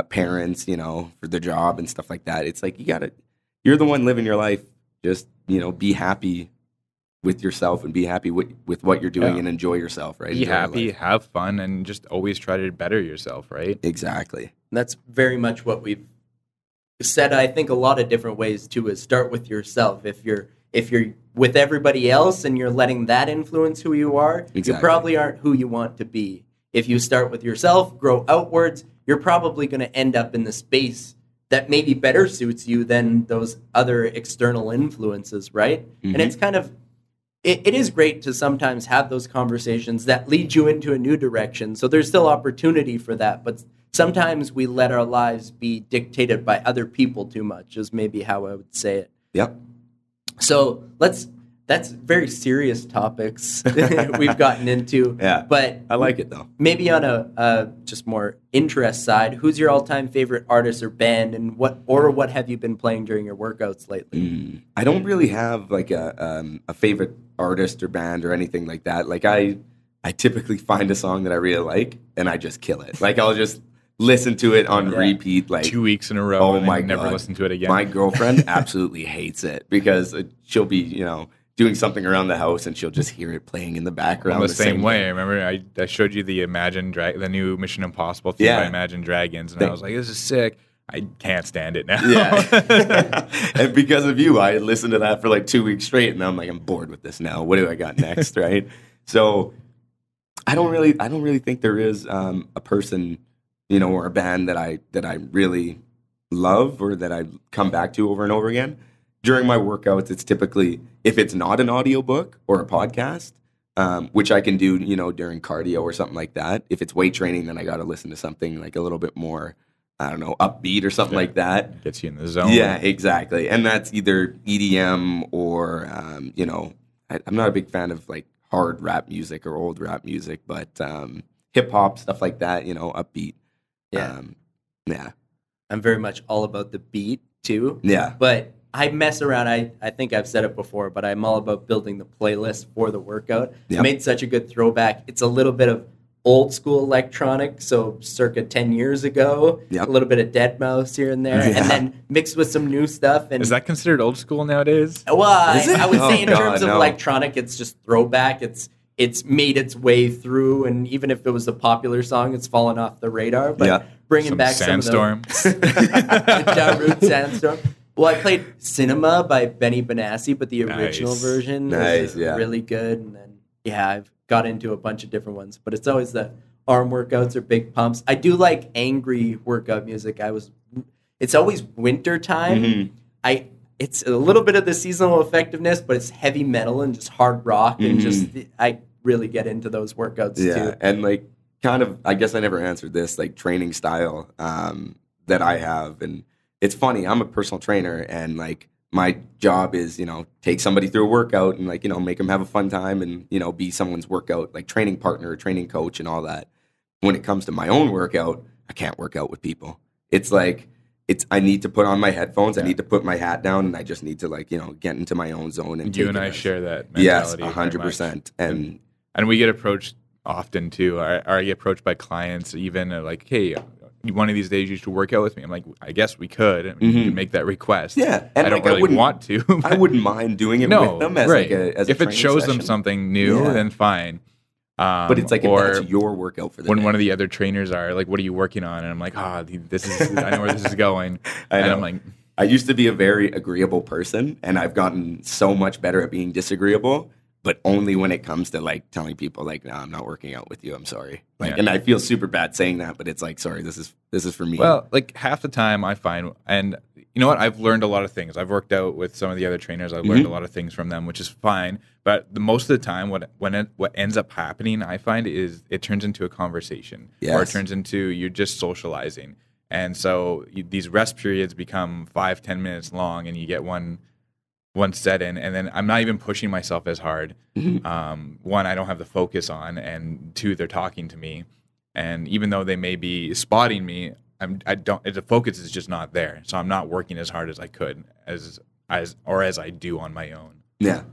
parents, for their job and stuff like that. It's like, you're the one living your life. Just, be happy with yourself and be happy with what you're doing and enjoy yourself, right? Be Enjoy your happy, life. have fun, and just always try to better yourself, right? Exactly. And that's very much what we've said, I think, a lot of different ways too, is start with yourself. If you're with everybody else and you're letting that influence who you are, you Exactly. probably aren't who you want to be. If you start with yourself, grow outwards, you're probably going to end up in the space that maybe better suits you than those other external influences, right? And it's kind of, it is great to sometimes have those conversations that lead you into a new direction. So there's still opportunity for that, but sometimes we let our lives be dictated by other people too much, is maybe how I would say it. Yep. So let's That's very serious topics we've gotten into. Yeah, but I like it though. Maybe on a just more interest side, who's your all-time favorite artist or band, and what have you been playing during your workouts lately? I don't really have like a favorite artist or band or anything like that. Like I typically find a song that I really like and I just kill it. Like I'll just listen to it on repeat like 2 weeks in a row. Oh and my then never God. listen to it again. My girlfriend absolutely hates it because she'll be, doing something around the house and she'll just hear it playing in the background. I'm the same way. I remember I showed you the the new Mission Impossible theme by Imagine Dragons, and I was like, this is sick. I can't stand it now. Yeah. And because of you, I listened to that for like 2 weeks straight, and I'm like, I'm bored with this now. What do I got next, right? So I don't really think there is a person, or a band that I really love or that I come back to over and over again. During my workouts, it's typically, if it's not an audiobook or a podcast, which I can do, during cardio or something like that. If it's weight training, then I got to listen to something like a little bit more, I don't know, upbeat or something like that. Gets you in the zone. Yeah, exactly. And that's either EDM or, I'm not a big fan of like hard rap music or old rap music, but hip hop, stuff like that, upbeat. Yeah. Yeah. I'm very much all about the beat too. Yeah. But I mess around. I think I've said it before, but I'm all about building the playlist for the workout. Yep. I made such a good throwback. It's a little bit of old school electronic, so circa 10 years ago. Yep. A little bit of Deadmau5 here and there, Yeah. and then mixed with some new stuff. And Is that considered old school nowadays? well, Is it? I would say in Oh, terms God, of no. electronic, it's just throwback. It's made its way through, and even if it was a popular song, it's fallen off the radar. But Yeah. bringing Some back Sandstorm. some of the Darude Sandstorm. Well, I played Cinema by Benny Benassi, but the original Nice. version Nice, is yeah. really good. And then, I've got into a bunch of different ones, but it's always the arm workouts or big pumps. I do like angry workout music. It's always winter time. Mhm. It's a little bit of the seasonal effectiveness, but it's heavy metal and just hard rock, and I really get into those workouts Yeah. too. And like kind of, I guess I never answered this, like training style that I have. And it's funny, I'm a personal trainer and like my job is, take somebody through a workout and like, make them have a fun time and, be someone's workout, like training partner, training coach and all that. When it comes to my own workout, I can't work out with people. It's like, I need to put on my headphones. I need to put my hat down and I just need to like, get into my own zone. And You take and it I as- share that Yes, mentality. 100%. And we get approached often too. I get approached by clients even like, hey, one of these days you should work out with me. I'm like, I guess we could. I mean, you can make that request. yeah, and I don't like, I really wouldn't- want to. I wouldn't mind doing it No, with them as right. like as if a it training shows them session. something new, Yeah. then fine. But it's like if or that's your workout for the when day. one of the other trainers are like, "What are you working on?" and I'm like, this is I know where this is going. I And know. I'm like, I used to be a very agreeable person, and I've gotten so much better at being disagreeable. But only when it comes to like telling people like, "No, I'm not working out with you. I'm sorry." Like, Yeah. and I feel super bad saying that, but it's like, sorry, this is for me. well, like half the time I find, and you know what, I've learned a lot of things. I've worked out with some of the other trainers. I've learned a lot of things from them, which is fine. But most of the time, what ends up happening, I find, is it turns into a conversation, or it Yes. turns into you're just socializing. And so these rest periods become 5-10 minutes long, and you get one set in, and then I'm not even pushing myself as hard. One, I don't have the focus on, and two, they're talking to me, and even though they may be spotting me, the focus is just not there. So I'm not working as hard as I could as I do on my own. yeah,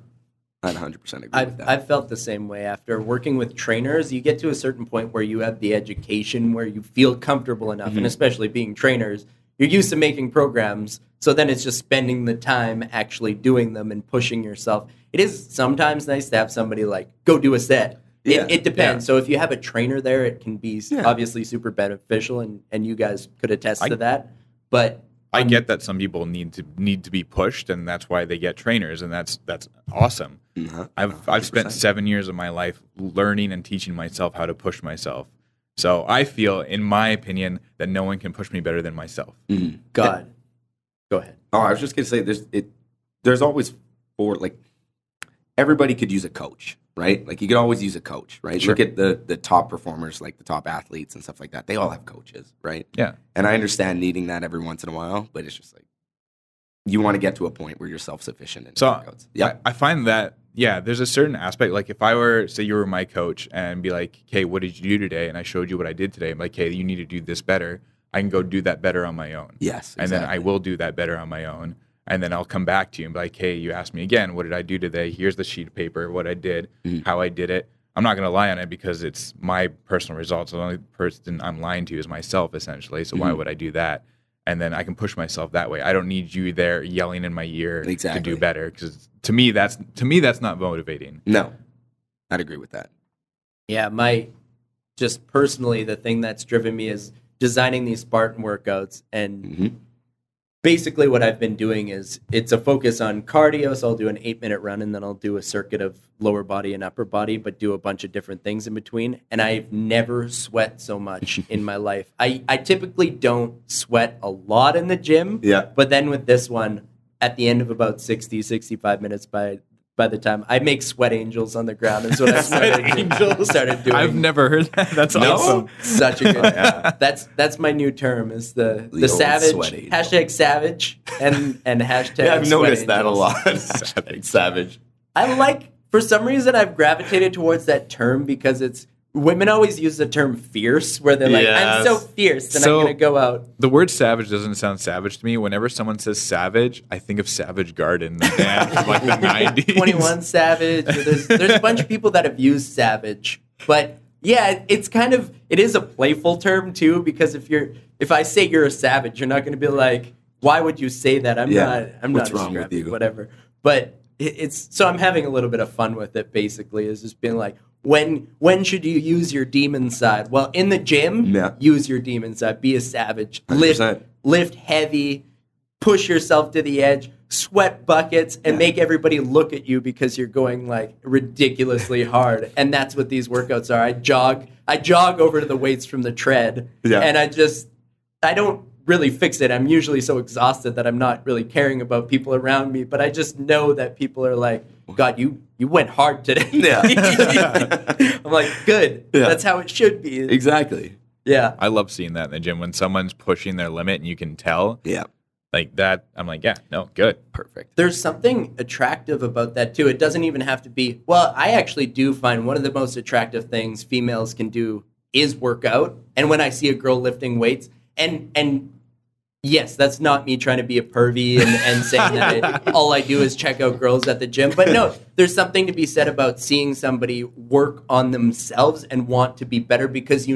I'd 100% agree with that. I've felt the same way. After working with trainers, you get to a certain point where you have the education where you feel comfortable enough, and especially being trainers, you're used to making programs, so then it's just spending the time actually doing them and pushing yourself. It is sometimes nice to have somebody like, go do a set. Yeah, It depends. yeah. So if you have a trainer there, it can be Yeah. obviously super beneficial, and you guys could attest to that. But I get that some people need to be pushed, and that's why they get trainers, and that's awesome. Mhm. I've spent 7 years of my life learning and teaching myself how to push myself. So I feel, in my opinion, that no one can push me better than myself. God, go ahead. Oh, I was just gonna say there's always everybody could use a coach, right? Like you could always use a coach, right? Sure. Look at the top performers, like the top athletes and stuff like that. They all have coaches, right? Yeah. And I understand needing that every once in a while, but it's just like you want to get to a point where you're self-sufficient in So workouts. Yeah. I find that, yeah, there's a certain aspect. Like if I were, say you were my coach and be like, okay, what did you do today? And I showed you what I did today. I'm like, hey, you need to do this better. I can go do that better on my own. Yes. And then I exactly. will do that better on my own. And then I'll come back to you and be like, hey, you asked me again, what did I do today? Here's the sheet of paper, what I did, how I did it. I'm not going to lie on it because it's my personal results. The only person I'm lying to is myself, essentially. So why would I do that? And then I can push myself that way. I don't need you there yelling in my ear to do better, because to me that's not motivating. No, I'd agree with that. Yeah, just personally, the thing that's driven me is designing these Spartan workouts. And basically what I've been doing is it's a focus on cardio. So I'll do an 8-minute run and then I'll do a circuit of lower body and upper body, but do a bunch of different things in between. And I've never sweat so much in my life. I typically don't sweat a lot in the gym. Yeah. But then with this one, at the end of about 60, 65 minutes by the time I make sweat angels on the ground is what I started doing. I've never heard that. That's awesome. Such a good. That's my new term is the old savage sweat angel. #savage and hashtag. Yeah, I've sweat noticed that a angels. lot. Savage. For some reason I've gravitated towards that term because it's women always use the term fierce where they're like, I'm so fierce and I'm gonna go out. The word savage doesn't sound savage to me. Whenever someone says savage, I think of Savage Garden, the band from like the 90s. 21 Savage. There's a bunch of people that have used savage. But yeah, it is a playful term too, because if I say you're a savage, you're not gonna be like, why would you say that? I'm What's not wrong with you? Whatever. But so I'm having a little bit of fun with it basically, is just being like, when should you use your demon side? Well, in the gym, use your demon side. Be a savage. 100%. Lift heavy. Push yourself to the edge. Sweat buckets and make everybody look at you because you're going like ridiculously hard. And that's what these workouts are. I jog over to the weights from the tread. Yeah. And I don't really fix it. I'm usually so exhausted that I'm not really caring about people around me. But I just know that people are like, God, you went hard today. Yeah. I'm like, good. Yeah. That's how it should be. Exactly. Yeah. I love seeing that in the gym when someone's pushing their limit and you can tell. Yeah. Like that, I'm like, yeah, no, good. Perfect. There's something attractive about that too. It doesn't even have to be, well, I actually do find one of the most attractive things females can do is work out. And when I see a girl lifting weights, and yes, that's not me trying to be a pervy and saying that all I do is check out girls at the gym. But no, there's something to be said about seeing somebody work on themselves and want to be better because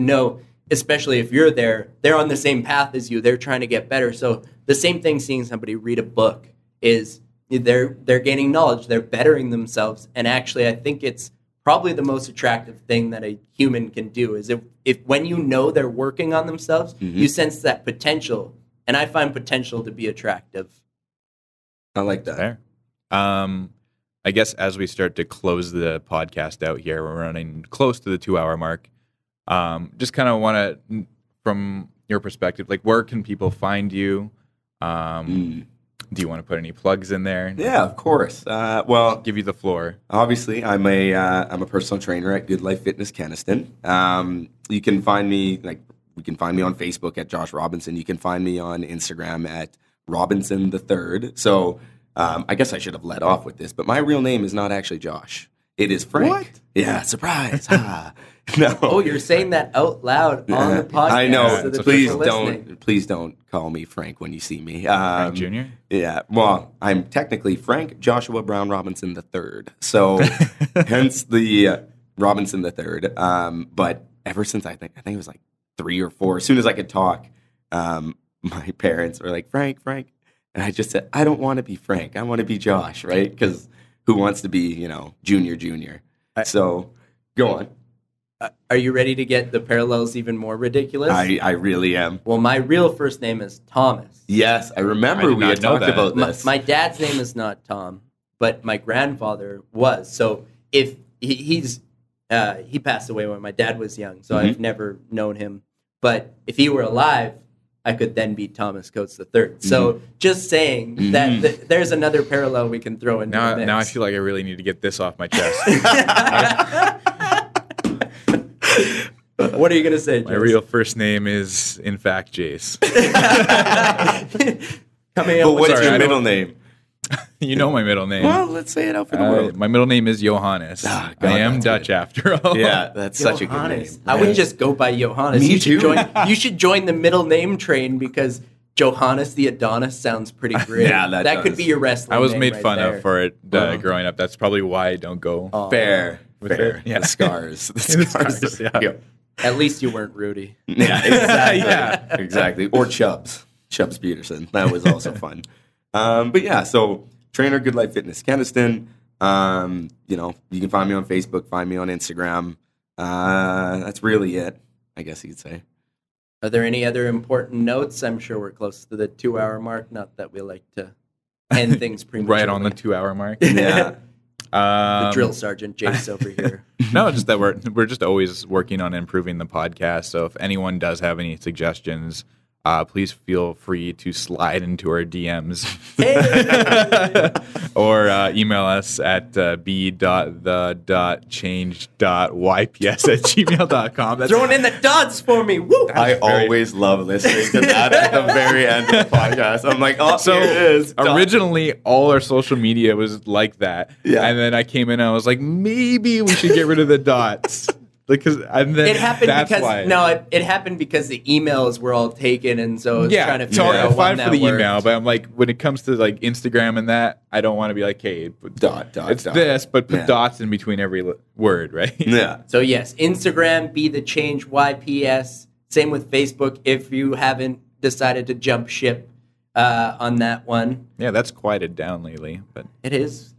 especially if you're there, they're on the same path as you. They're trying to get better. So the same thing seeing somebody read a book is they're gaining knowledge. They're bettering themselves. And actually, I think it's probably the most attractive thing that a human can do is if when you know they're working on themselves, you sense that potential. And I find potential to be attractive. I like that. Fair. I guess as we start to close the podcast out here, we're running close to the 2-hour mark. Just kind of want to, from your perspective, like where can people find you? Do you want to put any plugs in there? Yeah, of course. Well, give you the floor. Obviously, I'm a personal trainer at Good Life Fitness Kenaston. You can find me you can find me on Facebook at Josh Robinson. You can find me on Instagram at Robinson the Third. So I guess I should have led off with this, but my real name is not actually Josh. It is Frank. What? Yeah, surprise. No. Oh, you're saying that out loud on the podcast. I know. So that Please people are listening. Please don't call me Frank when you see me. Frank Jr.? Yeah. Well, I'm technically Frank Joshua Brown Robinson the Third. So hence the Robinson the Third. But ever since I think it was like 3 or 4, as soon as I could talk, my parents were like, Frank. And I just said, I don't want to be Frank. I want to be Josh, right? Because who wants to be, junior? So go on. Are you ready to get the parallels even more ridiculous? I really am. Well, my real first name is Thomas. Yes, I remember we had talked about this. My dad's name is not Tom, but my grandfather was. So if he passed away when my dad was young, so I've never known him. But if he were alive, I could then be Thomas Coates III. So just saying that there's another parallel we can throw in. Now I feel like I really need to get this off my chest. What are you going to say, Jayse? My real first name is, in fact, Jayse. Coming But up with what's Sorry, your I middle don't- name? You know my middle name. Well, let's say it out for the world. My middle name is Johannes. Ah, God, I am that's Dutch good. after all. Yeah, that's such a good Johannes. name. I would just go by Johannes. Me you should too. You should join the middle name train because Johannes the Adonis sounds pretty great. Yeah, that could does. be your wrestling I was name made right fun there. of for it Well. growing up. That's probably why I don't go. Oh, Fair. With Fair. it, yeah. The scars. The The scars. scars, yeah. At least you weren't Rudy. Yeah, exactly. Yeah. Exactly. Or Chubbs Peterson. That was also fun. But yeah, so trainer, Good Life Fitness Keniston. You know, you can find me on Facebook, find me on Instagram. That's really it, I guess you could say. Are there any other important notes? I'm sure we're close to the 2-hour mark. Not that we like to end things prematurely. Right on the 2-hour mark. Yeah. The drill sergeant Jayse over here. No, just that we're just always working on improving the podcast. So if anyone does have any suggestions, please feel free to slide into our DMs or email us at b.the.change.yps@gmail.com. That's Throwing in the dots for me. Woo! I always love listening to that at the very end of the podcast. I'm like, oh, So here it is. originally, all our social media was like that, Yeah. and then I came in and I was like, maybe we should get rid of the dots, because and then It happened that's because why. it happened because the emails were all taken, and so I was trying to figure so out fine one for that the worked. email, but I'm like, when it comes to like Instagram and that, I don't want to be like, hey, Dot. it's dot. this, but put Yeah. dots in between every word, right? Yeah. So yes, Instagram, Be the Change YPS. Same with Facebook. If you haven't decided to jump ship on that one, Yeah, that's quieted down lately, but it has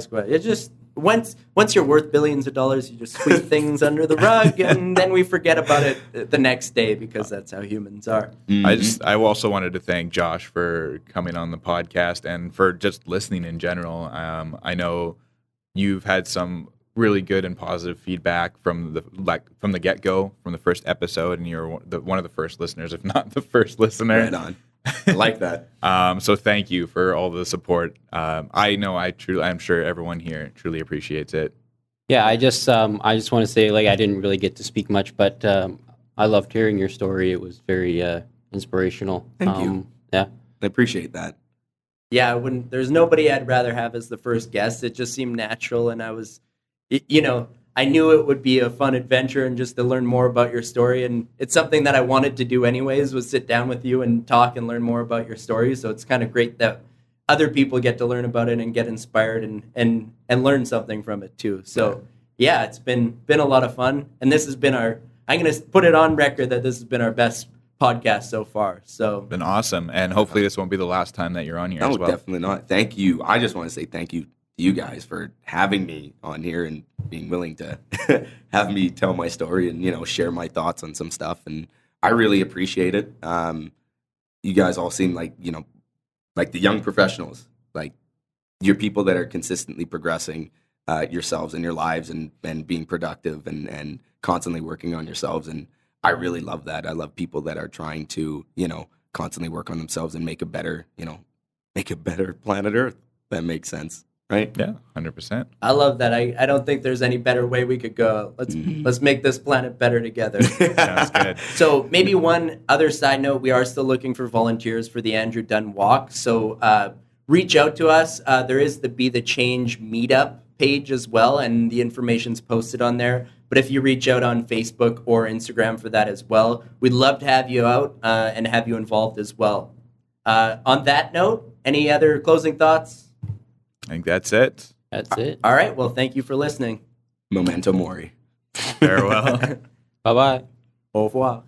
quite. It just once you're worth billions of dollars, you just sweep things under the rug, and then we forget about it the next day because that's how humans are. I also wanted to thank Josh for coming on the podcast and for just listening in general. I know you've had some really good and positive feedback from the get go, from the first episode, and you're one of the first listeners, if not the first listener. Right on. I like that. So thank you for all the support. I'm sure everyone here truly appreciates it. Yeah, I just want to say, like, I didn't really get to speak much, but I loved hearing your story. It was very inspirational. Thank you. Yeah. I appreciate that. Yeah, there's nobody I'd rather have as the first guest. It just seemed natural, and I knew it would be a fun adventure and just to learn more about your story. And it's something that I wanted to do anyways, was sit down with you and talk and learn more about your story. So it's kind of great that other people get to learn about it and get inspired and learn something from it too. So yeah, it's been a lot of fun. And this has been I'm going to put it on record that this has been our best podcast so far. So Been awesome, and hopefully this won't be the last time that you're on here No, as well. definitely not. Thank you. I just want to say thank you to you guys for having me on here and being willing to have me tell my story and, share my thoughts on some stuff. And I really appreciate it. You guys all seem like, like the young professionals, like you're people that are consistently progressing yourselves in your lives and being productive and constantly working on yourselves. And I really love that. I love people that are trying to, constantly work on themselves and make a better planet Earth. That makes sense. Right? Yeah, 100%. I love that. I don't think there's any better way we could go. Let's make this planet better together. Sounds good. So maybe one other side note, we are still looking for volunteers for the Andrew Dunn Walk. So reach out to us. There is the Be the Change meetup page as well, and the information's posted on there. But if you reach out on Facebook or Instagram for that as well, we'd love to have you out and have you involved as well. On that note, any other closing thoughts? I think that's it. That's it. All right. Well, thank you for listening. Memento mori. Farewell. Bye-bye. Au revoir.